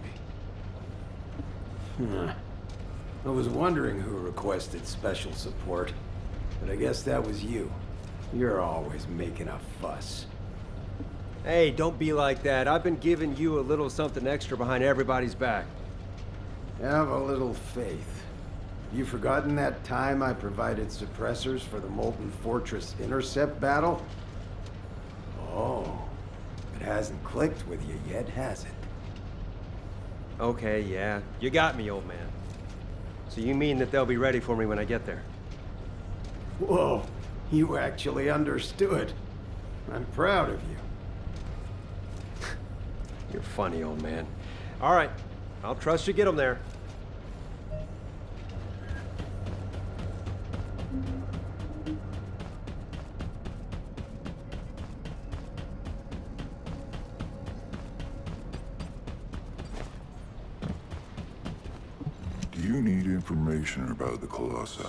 [SPEAKER 15] me. I was wondering who requested special support, but I guess that was you. You're always making a fuss.
[SPEAKER 3] Hey, don't be like that. I've been giving you a little something extra behind everybody's back.
[SPEAKER 15] Have a little faith. You forgotten that time I provided suppressors for the Molten Fortress intercept battle? Oh, it hasn't clicked with you yet, has it?
[SPEAKER 3] Okay, yeah. You got me, old man. So you mean that they'll be ready for me when I get there?
[SPEAKER 15] Whoa, you actually understood. I'm proud of you.
[SPEAKER 3] You're funny, old man. All right, I'll trust you get them there.
[SPEAKER 16] You need information about the Colossi.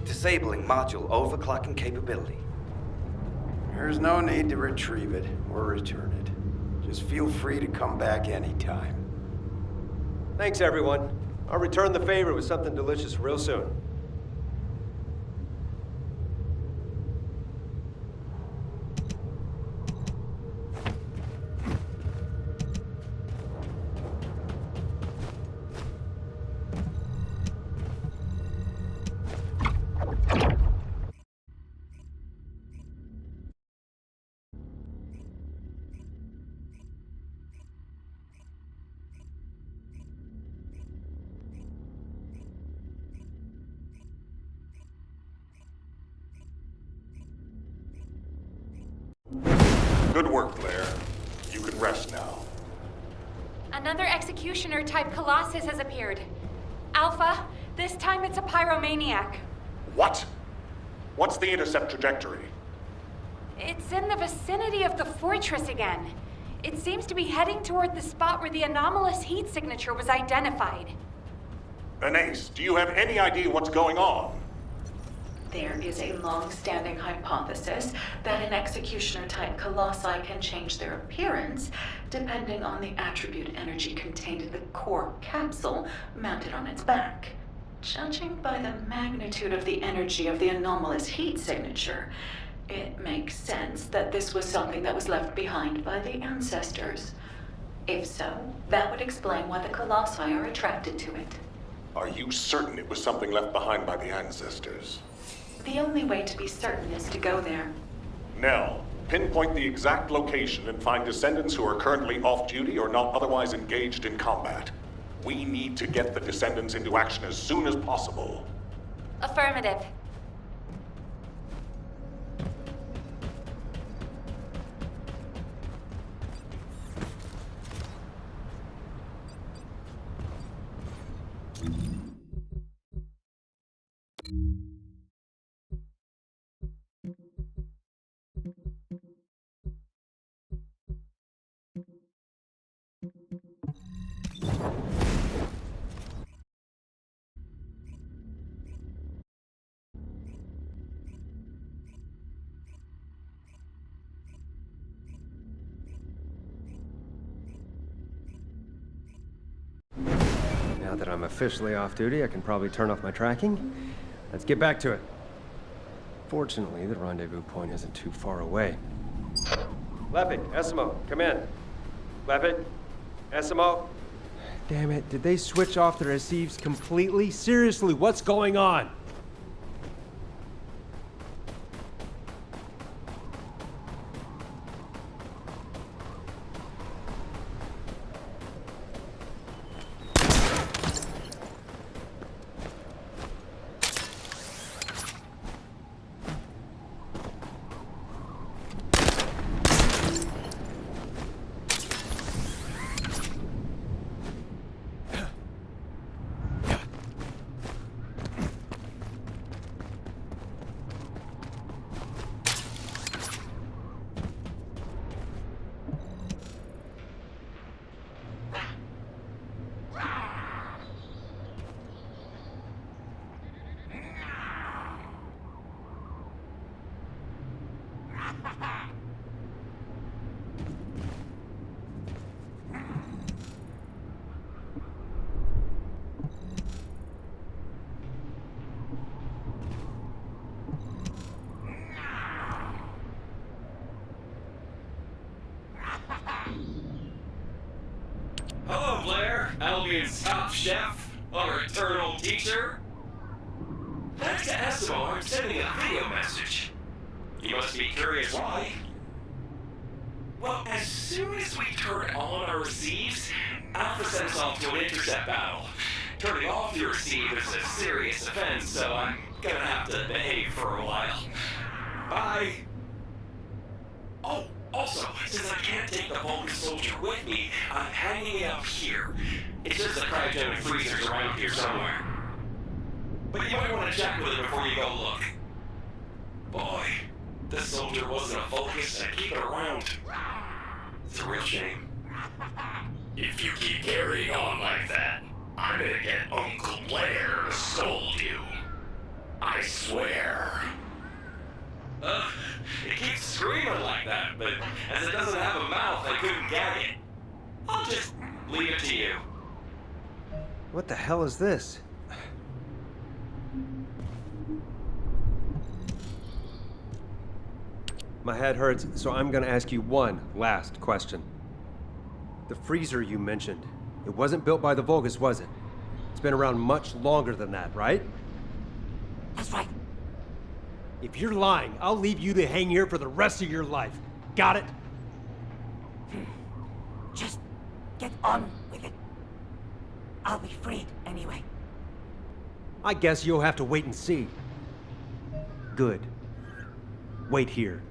[SPEAKER 14] Disabling module overclocking capability.
[SPEAKER 15] There's no need to retrieve it or return it. Just feel free to come back anytime.
[SPEAKER 3] Thanks, everyone. I'll return the favor with something delicious real soon.
[SPEAKER 17] Good work, Blair. You can rest now.
[SPEAKER 18] Another Executioner-type Colossus has appeared. Alpha, this time it's a pyromaniac.
[SPEAKER 17] What? What's the intercept trajectory?
[SPEAKER 18] It's in the vicinity of the fortress again. It seems to be heading toward the spot where the anomalous heat signature was identified.
[SPEAKER 17] Ace, do you have any idea what's going on?
[SPEAKER 19] There is a long-standing hypothesis that an Executioner-type Colossi can change their appearance depending on the attribute energy contained in the core capsule mounted on its back. Judging by the magnitude of the energy of the anomalous heat signature, it makes sense that this was something that was left behind by the ancestors. If so, that would explain why the Colossi are attracted to it.
[SPEAKER 17] Are you certain it was something left behind by the ancestors?
[SPEAKER 19] The only way to be certain is to go there.
[SPEAKER 17] Nell, pinpoint the exact location and find Descendants who are currently off-duty or not otherwise engaged in combat. We need to get the Descendants into action as soon as possible.
[SPEAKER 18] Affirmative.
[SPEAKER 3] Now that I'm officially off duty, I can probably turn off my tracking. Let's get back to it. Fortunately, the rendezvous point isn't too far away. Lepic, Esimo, come in. Lepic, Esimo. Damn it, did they switch off the receives completely? Seriously, what's going on?
[SPEAKER 20] Hello, Blair. Albion's top chef, our eternal teacher. Thanks to Esimo, I'm sending a video message. You must be curious why. Well, as soon as we turn on our receives, Alpha sends off to an intercept battle. Turning off your receive is a serious offense, so I'm gonna have to behave for a while. Bye. Oh, also, since I can't take the Vulcan soldier with me, I'm hanging it up here. It's just the cryogenic freezer's around here somewhere. But you might want to check with it before you go look. Boy, this soldier wasn't a focus, and keep it around. It's a real shame.
[SPEAKER 1] If you keep carrying on like that, I'm gonna get Uncle Blair to scold you. I swear.
[SPEAKER 20] It keeps screaming like that, but as it doesn't have a mouth, I couldn't gag it. I'll just leave it to you.
[SPEAKER 3] What the hell is this? My head hurts, so I'm gonna ask you one last question. The freezer you mentioned, it wasn't built by the Vulgus, was it? It's been around much longer than that, right?
[SPEAKER 13] That's right.
[SPEAKER 3] If you're lying, I'll leave you to hang here for the rest of your life. Got it?
[SPEAKER 13] Just get on with it. I'll be freed anyway.
[SPEAKER 3] I guess you'll have to wait and see. Good. Wait here.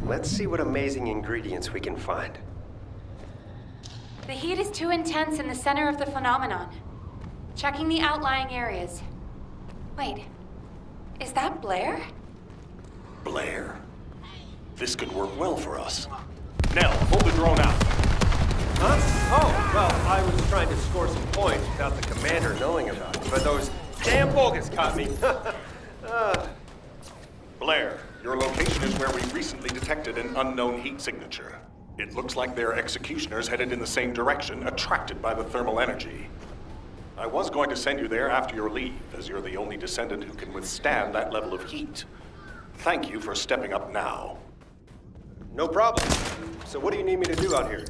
[SPEAKER 3] Let's see what amazing ingredients we can find.
[SPEAKER 18] The heat is too intense in the center of the phenomenon. Checking the outlying areas. Wait, is that Blair?
[SPEAKER 17] Blair? This could work well for us. Nell, hold the drone out.
[SPEAKER 3] Huh? Oh, well, I was trying to score some points without the commander knowing about it, but those damn Vulgus caught me.
[SPEAKER 17] Blair, your location is where we recently detected an unknown heat signature. It looks like they're executioners headed in the same direction, attracted by the thermal energy. I was going to send you there after your leave, as you're the only descendant who can withstand that level of heat. Thank you for stepping up now.
[SPEAKER 3] No problem. So what do you need me to do out here?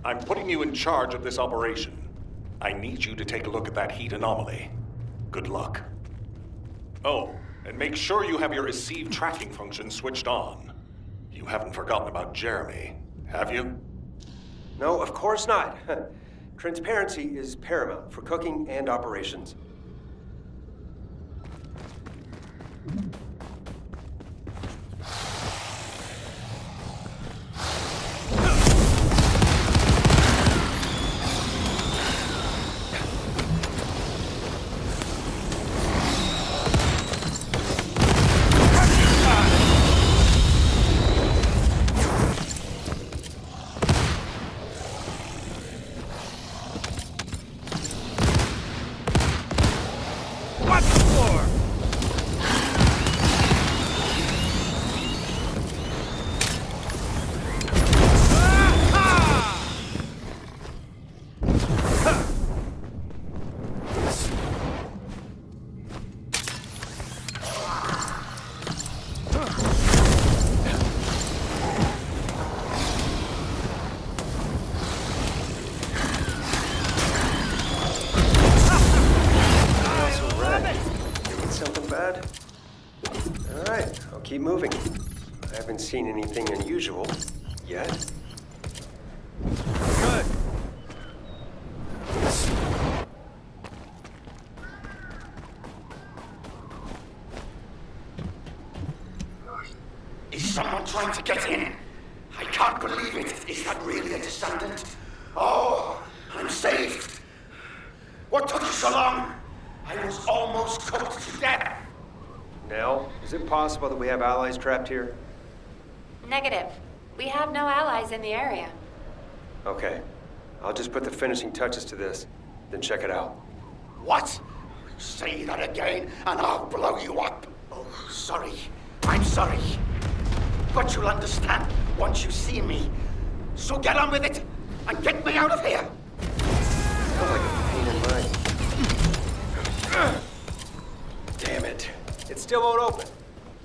[SPEAKER 17] I'm putting you in charge of this operation. I need you to take a look at that heat anomaly. Good luck. Oh, and make sure you have your receive tracking function switched on. You haven't forgotten about Jeremy, have you?
[SPEAKER 3] No, of course not. Transparency is paramount for cooking and operations. bad. All right, I'll keep moving. I haven't seen anything unusual yet. Good.
[SPEAKER 21] Is someone trying to get in? I can't believe it. Is that really a Descendant? Oh, I'm saved. What took you so long? I was almost cooked to death.
[SPEAKER 3] Nell, is it possible that we have allies trapped here?
[SPEAKER 18] Negative. We have no allies in the area.
[SPEAKER 3] Okay. I'll just put the finishing touches to this, then check it out.
[SPEAKER 21] What? Say that again, and I'll blow you up. Oh, sorry. I'm sorry. But you'll understand once you see me. So get on with it, and get me out of here.
[SPEAKER 3] Sounds like a pain in my... Damn it. It still won't open.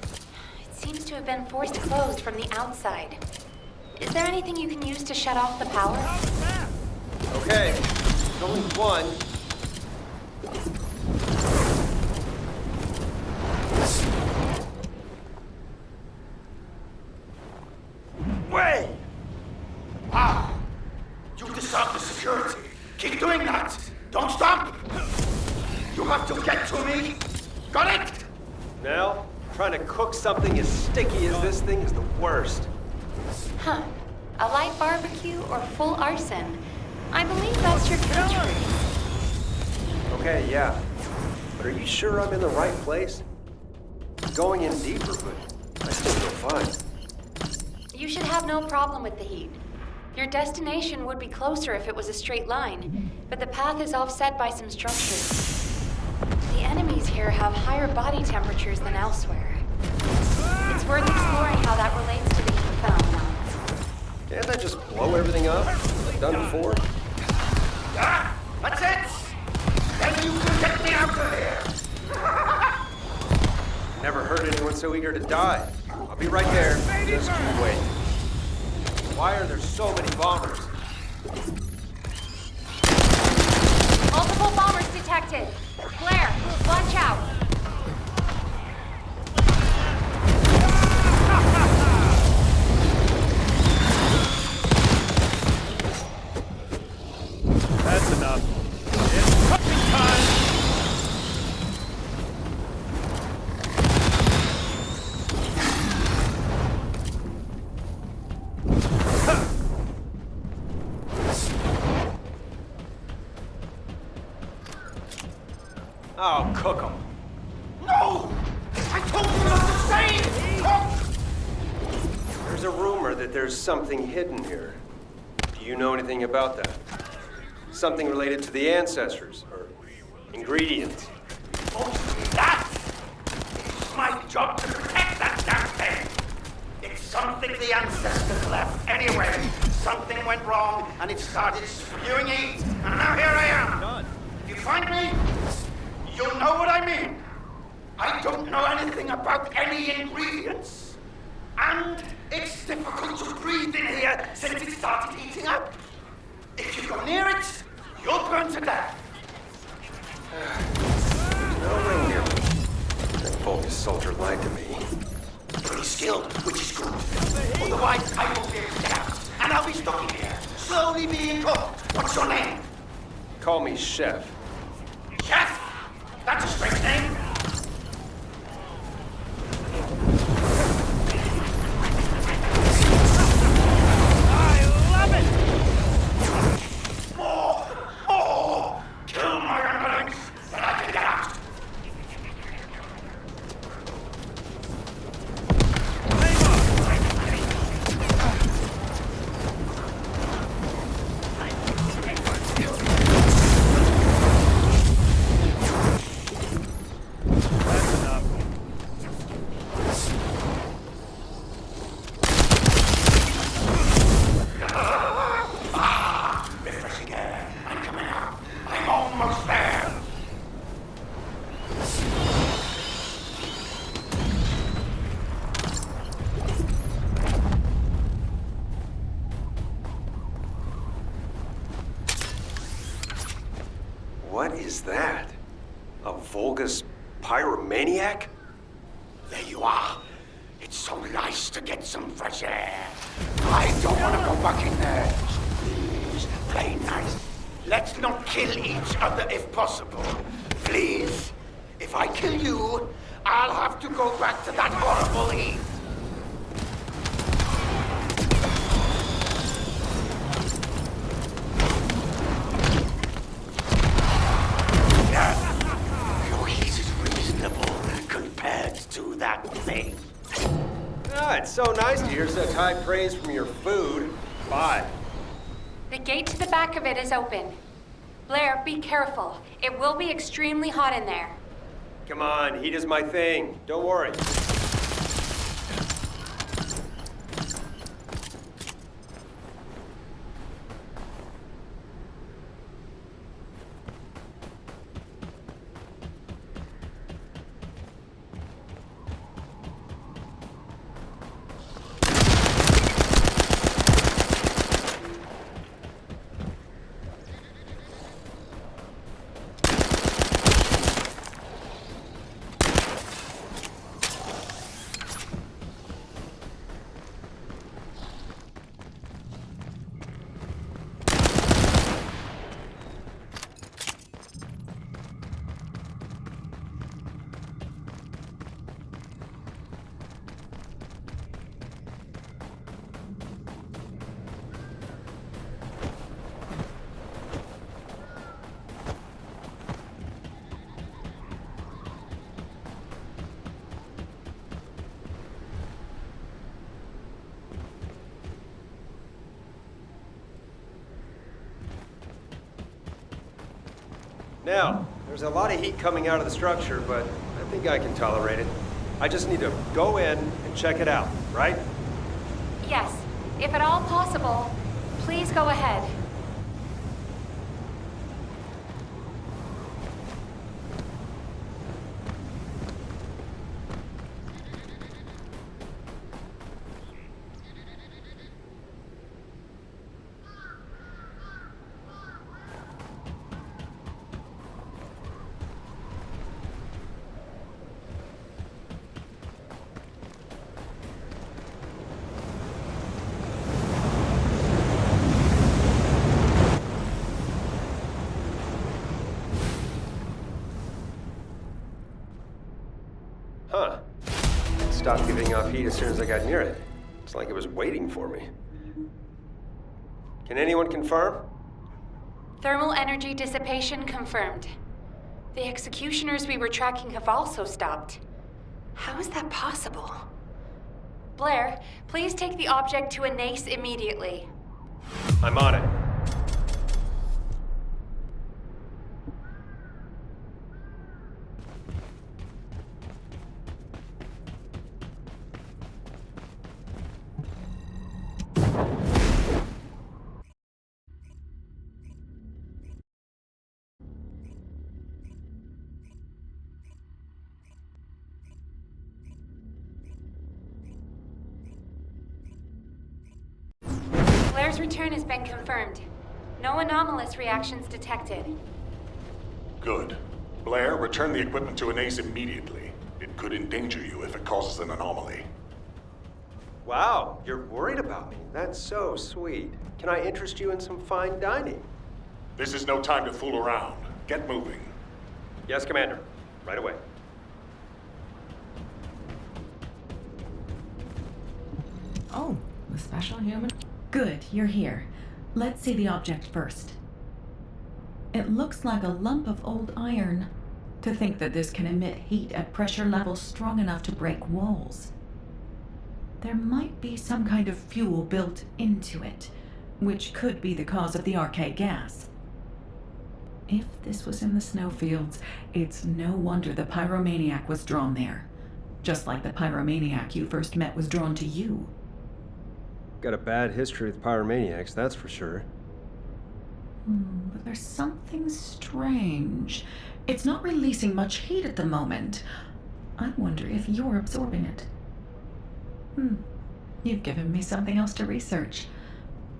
[SPEAKER 18] It seems to have been forced closed from the outside. Is there anything you can use to shut off the power?
[SPEAKER 3] Okay. There's only one.
[SPEAKER 21] Wait! Ah! You disarmed the security. Keep doing that. Don't stop. You have to get to me. Got it?
[SPEAKER 3] Nell, trying to cook something as sticky as this thing is the worst.
[SPEAKER 18] Huh. A light barbecue or full arson? I believe that's your catchphrase.
[SPEAKER 3] Okay, yeah. But are you sure I'm in the right place? I'm going in deeper, but I still feel fine.
[SPEAKER 18] You should have no problem with the heat. Your destination would be closer if it was a straight line, but the path is offset by some structures. The enemies here have higher body temperatures than elsewhere. It's worth exploring how that relates to the heat phenomenon.
[SPEAKER 3] Can't I just blow everything up, like done before?
[SPEAKER 21] Ah! That's it! Then you can get me out of here!
[SPEAKER 3] Never heard anyone so eager to die. I'll be right there. Just you wait. Why are there so many bombers?
[SPEAKER 18] Multiple bombers detected. Blair, watch out.
[SPEAKER 1] That's enough. It's cooking time!
[SPEAKER 3] Oh, cook them.
[SPEAKER 21] No! I told you not to say it! Cook!
[SPEAKER 3] There's a rumor that there's something hidden here. Do you know anything about that? Something related to the ancestors, or ingredients?
[SPEAKER 21] Mostly that! It's my job to protect that damn thing! It's something the ancestors left anyway. Something went wrong, and it started spewing heat. And now here I am! If you find me, you'll know what I mean. I don't know anything about any ingredients. And it's difficult to breathe in here since it started heating up. If you go near it, you'll burn to death.
[SPEAKER 3] No reindeer. That Vulgus soldier lied to me.
[SPEAKER 21] Pretty skilled, which is good. Otherwise, I won't be able to get out. And I'll be stuck in here, slowly being cooked. What's your name?
[SPEAKER 3] Call me Chef.
[SPEAKER 21] Chef? That's a strange name.
[SPEAKER 1] I love it!
[SPEAKER 21] More! More! Kill my underlings, then I can get out.
[SPEAKER 1] That's enough.
[SPEAKER 21] Refreshing air. I'm coming out. I'm almost there.
[SPEAKER 3] What is that? A Vulgus pyromaniac?
[SPEAKER 21] There you are. It's so nice to get some fresh air. I don't want to go back in there. So please, play nice. Let's not kill each other if possible. Please. If I kill you, I'll have to go back to that horrible heat. Your heat is reasonable compared to that thing.
[SPEAKER 3] Ah, it's so nice to hear such high praise from your food. Bye.
[SPEAKER 18] The gate to the back of it is open. Blair, be careful. It will be extremely hot in there.
[SPEAKER 3] Come on, heat is my thing. Don't worry. Now, there's a lot of heat coming out of the structure, but I think I can tolerate it. I just need to go in and check it out, right?
[SPEAKER 18] Yes, if at all possible, please go ahead.
[SPEAKER 3] Huh. It stopped giving off heat as soon as I got near it. It's like it was waiting for me. Can anyone confirm?
[SPEAKER 18] Thermal energy dissipation confirmed. The executioners we were tracking have also stopped. How is that possible? Blair, please take the object to a NACE immediately.
[SPEAKER 3] I'm on it.
[SPEAKER 18] Blair's return has been confirmed. No anomalous reactions detected.
[SPEAKER 17] Good. Blair, return the equipment to Anase immediately. It could endanger you if it causes an anomaly.
[SPEAKER 3] Wow, you're worried about me. That's so sweet. Can I interest you in some fine dining?
[SPEAKER 17] This is no time to fool around. Get moving.
[SPEAKER 3] Yes, Commander. Right away.
[SPEAKER 5] Oh, the special human? Good, you're here. Let's see the object first. It looks like a lump of old iron. To think that this can emit heat at pressure levels strong enough to break walls. There might be some kind of fuel built into it, which could be the cause of the arcade gas. If this was in the snowfields, it's no wonder the pyromaniac was drawn there. Just like the pyromaniac you first met was drawn to you.
[SPEAKER 3] Got a bad history with pyromaniacs, that's for sure.
[SPEAKER 5] But there's something strange. It's not releasing much heat at the moment. I wonder if you're absorbing it. You've given me something else to research.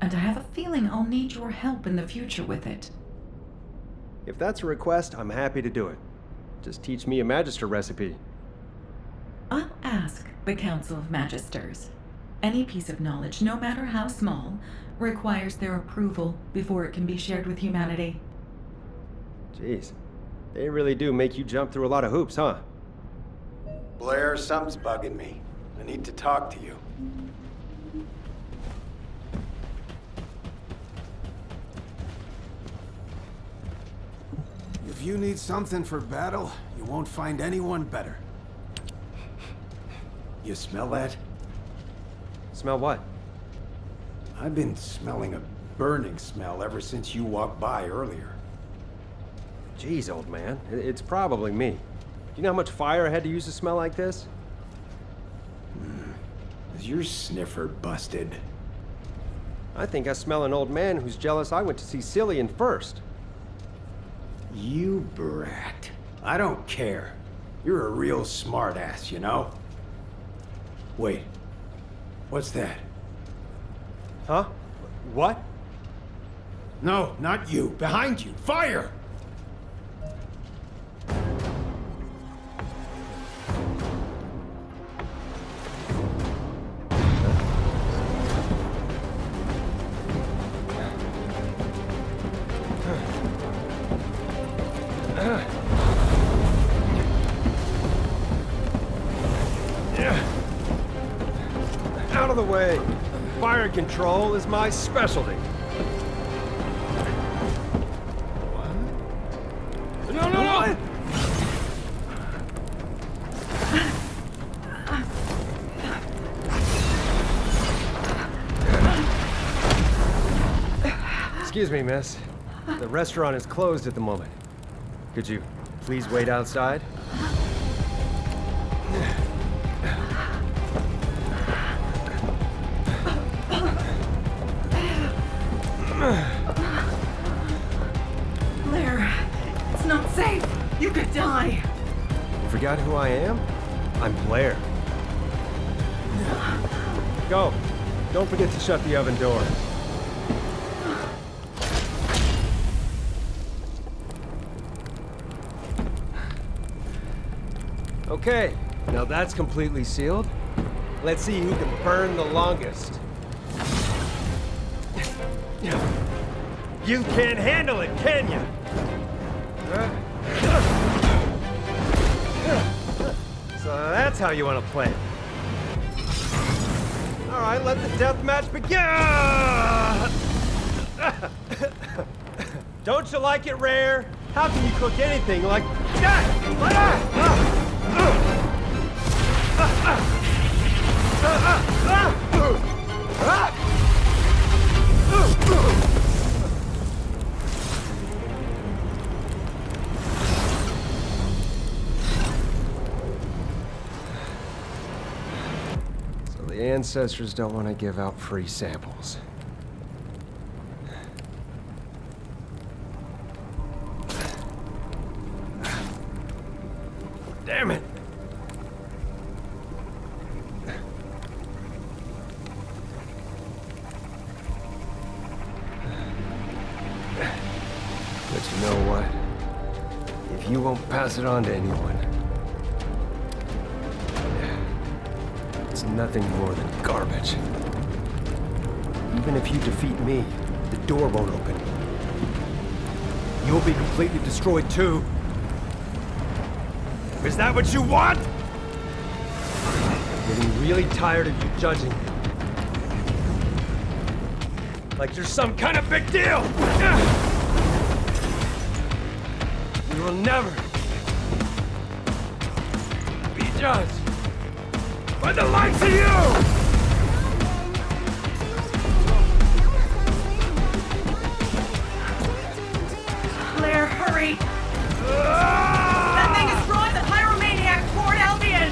[SPEAKER 5] And I have a feeling I'll need your help in the future with it.
[SPEAKER 3] If that's a request, I'm happy to do it. Just teach me a Magister recipe.
[SPEAKER 5] I'll The Council of Magisters. Any piece of knowledge, no matter how small, requires their approval before it can be shared with humanity.
[SPEAKER 3] Jeez. They really do make you jump through a lot of hoops, huh?
[SPEAKER 15] Blair, something's bugging me. I need to talk to you. If you need something for battle, you won't find anyone better. You smell that?
[SPEAKER 3] Smell what?
[SPEAKER 15] I've been smelling a burning smell ever since you walked by earlier.
[SPEAKER 3] Jeez, old man. It's probably me. Do you know how much fire I had to use to smell like this?
[SPEAKER 15] Is your sniffer busted?
[SPEAKER 3] I think I smell an old man who's jealous I went to see Cillian first.
[SPEAKER 15] You brat. I don't care. You're a real smartass, you know? Wait. What's that?
[SPEAKER 3] Huh? What?
[SPEAKER 15] No, not you. Behind you. Fire!
[SPEAKER 3] Out of the way. Fire control is my specialty. What? No, no, no! Excuse me, miss. The restaurant is closed at the moment. Could you please wait outside?
[SPEAKER 5] Blair, it's not safe. You could die.
[SPEAKER 3] You forgot who I am? I'm Blair. Go. Don't forget to shut the oven door. Okay, now that's completely sealed. Let's see who can burn the longest. You can't handle it, can you? So that's how you want to play it. All right, let the death match begin! Don't you like it rare? How can you cook anything like that? So the ancestors don't want to give out free samples. Damn it! But you know what? If you won't pass it on to anyone, it's nothing more than garbage. Even if you defeat me, the door won't open. You'll be completely destroyed too. Is that what you want? I'm getting really tired of you judging me. Like you're some kind of big deal! You will never be judged by the likes of you!
[SPEAKER 5] Blair, hurry! That thing is drawing the pyromaniac toward Albion!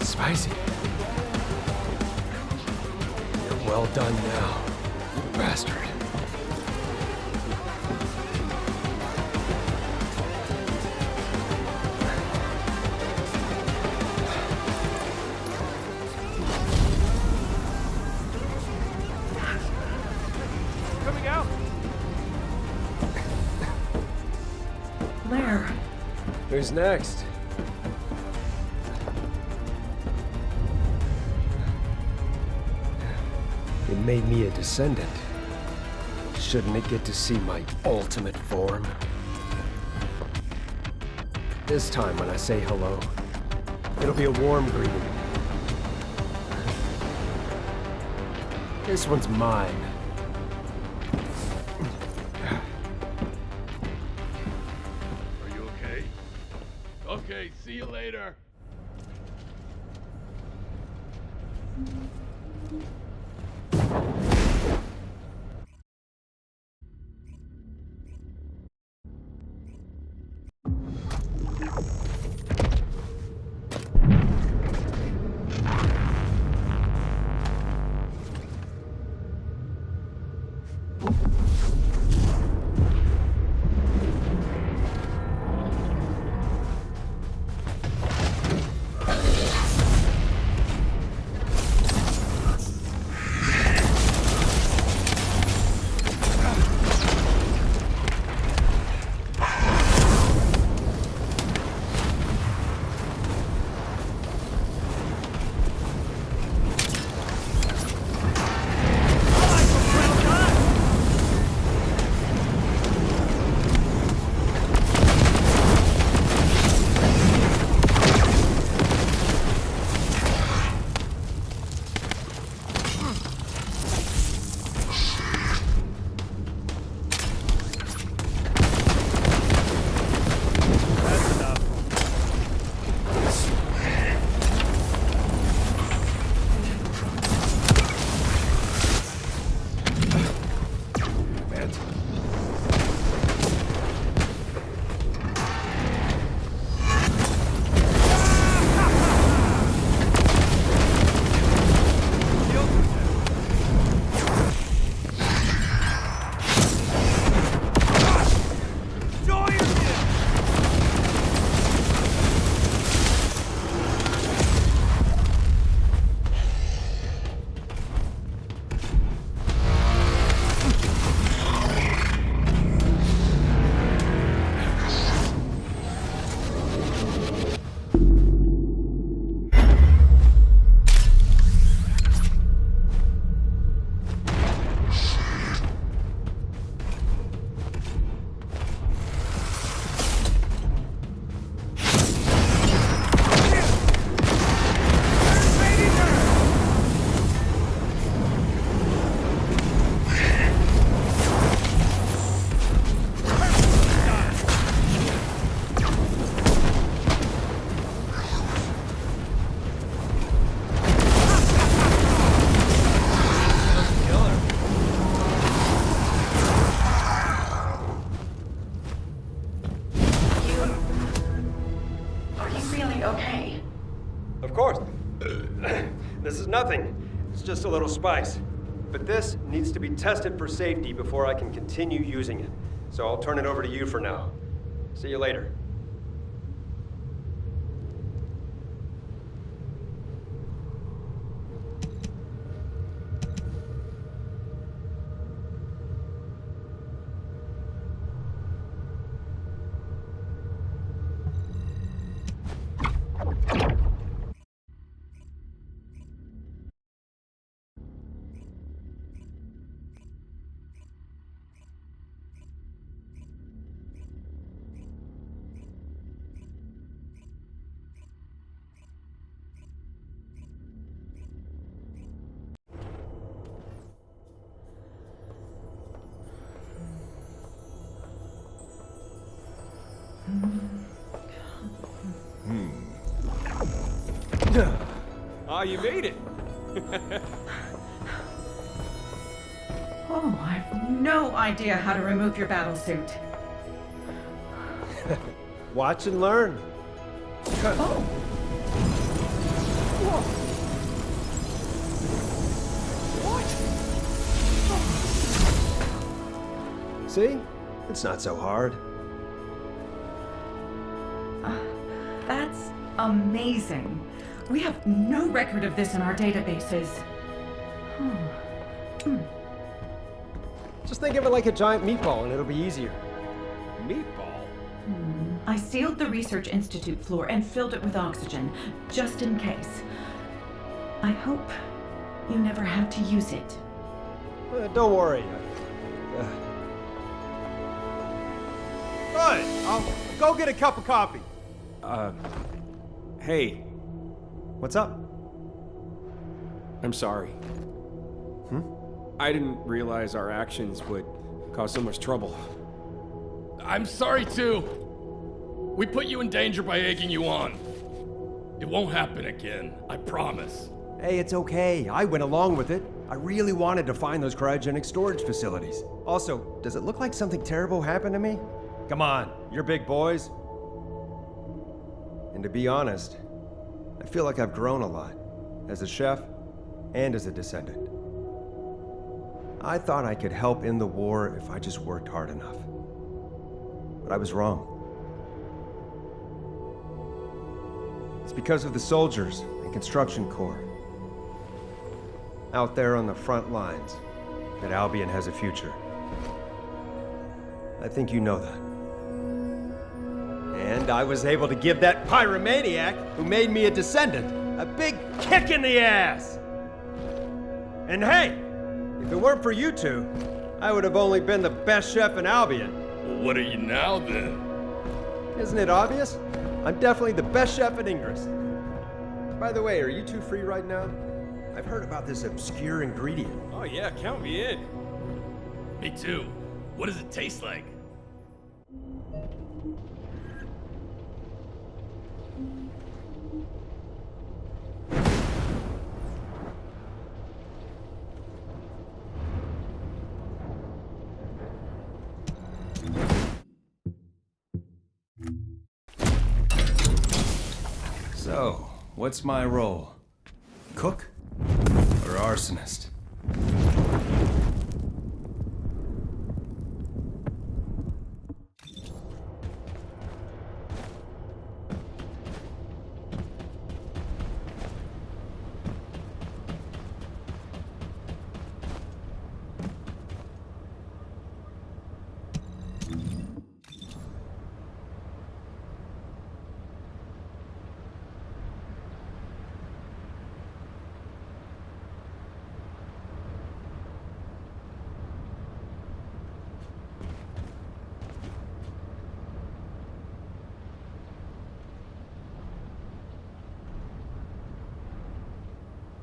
[SPEAKER 3] Spicy. You're well done now, you bastard.
[SPEAKER 12] Coming out!
[SPEAKER 5] Blair.
[SPEAKER 3] Who's next? It made me a Descendant. Shouldn't it get to see my ultimate form? This time when I say hello, it'll be a warm greeting. This one's mine.
[SPEAKER 1] Are you okay? Okay, see you later.
[SPEAKER 3] This is nothing. It's just a little spice. But this needs to be tested for safety before I can continue using it. So I'll turn it over to you for now. See you later.
[SPEAKER 12] Ah, you made it.
[SPEAKER 5] Oh, I've no idea how to remove your battle suit.
[SPEAKER 3] Watch and learn.
[SPEAKER 5] Oh.
[SPEAKER 3] See? It's not so hard.
[SPEAKER 5] That's amazing. We have no record of this in our databases.
[SPEAKER 3] Just think of it like a giant meatball and it'll be easier.
[SPEAKER 1] Meatball?
[SPEAKER 5] I sealed the Research Institute floor and filled it with oxygen, just in case. I hope you never have to use it.
[SPEAKER 3] Don't worry. Good. I'll go get a cup of coffee.
[SPEAKER 12] Hey.
[SPEAKER 3] What's up?
[SPEAKER 12] I'm sorry. I didn't realize our actions would cause so much trouble.
[SPEAKER 1] I'm sorry too. We put you in danger by egging you on. It won't happen again, I promise.
[SPEAKER 3] Hey, it's okay. I went along with it. I really wanted to find those cryogenic storage facilities. Also, does it look like something terrible happened to me? Come on, you're big boys. And to be honest, I feel like I've grown a lot, as a chef and as a descendant. I thought I could help in the war if I just worked hard enough. But I was wrong. It's because of the soldiers and construction corps out there on the front lines that Albion has a future. I think you know that. And I was able to give that pyromaniac who made me a descendant a big kick in the ass! And hey, if it weren't for you two, I would have only been the best chef in Albion.
[SPEAKER 1] Well, what are you now then?
[SPEAKER 3] Isn't it obvious? I'm definitely the best chef in Ingress. By the way, are you two free right now? I've heard about this obscure ingredient.
[SPEAKER 12] Oh yeah, count me in.
[SPEAKER 1] Me too. What does it taste like?
[SPEAKER 3] So, what's my role? Cook or arsonist?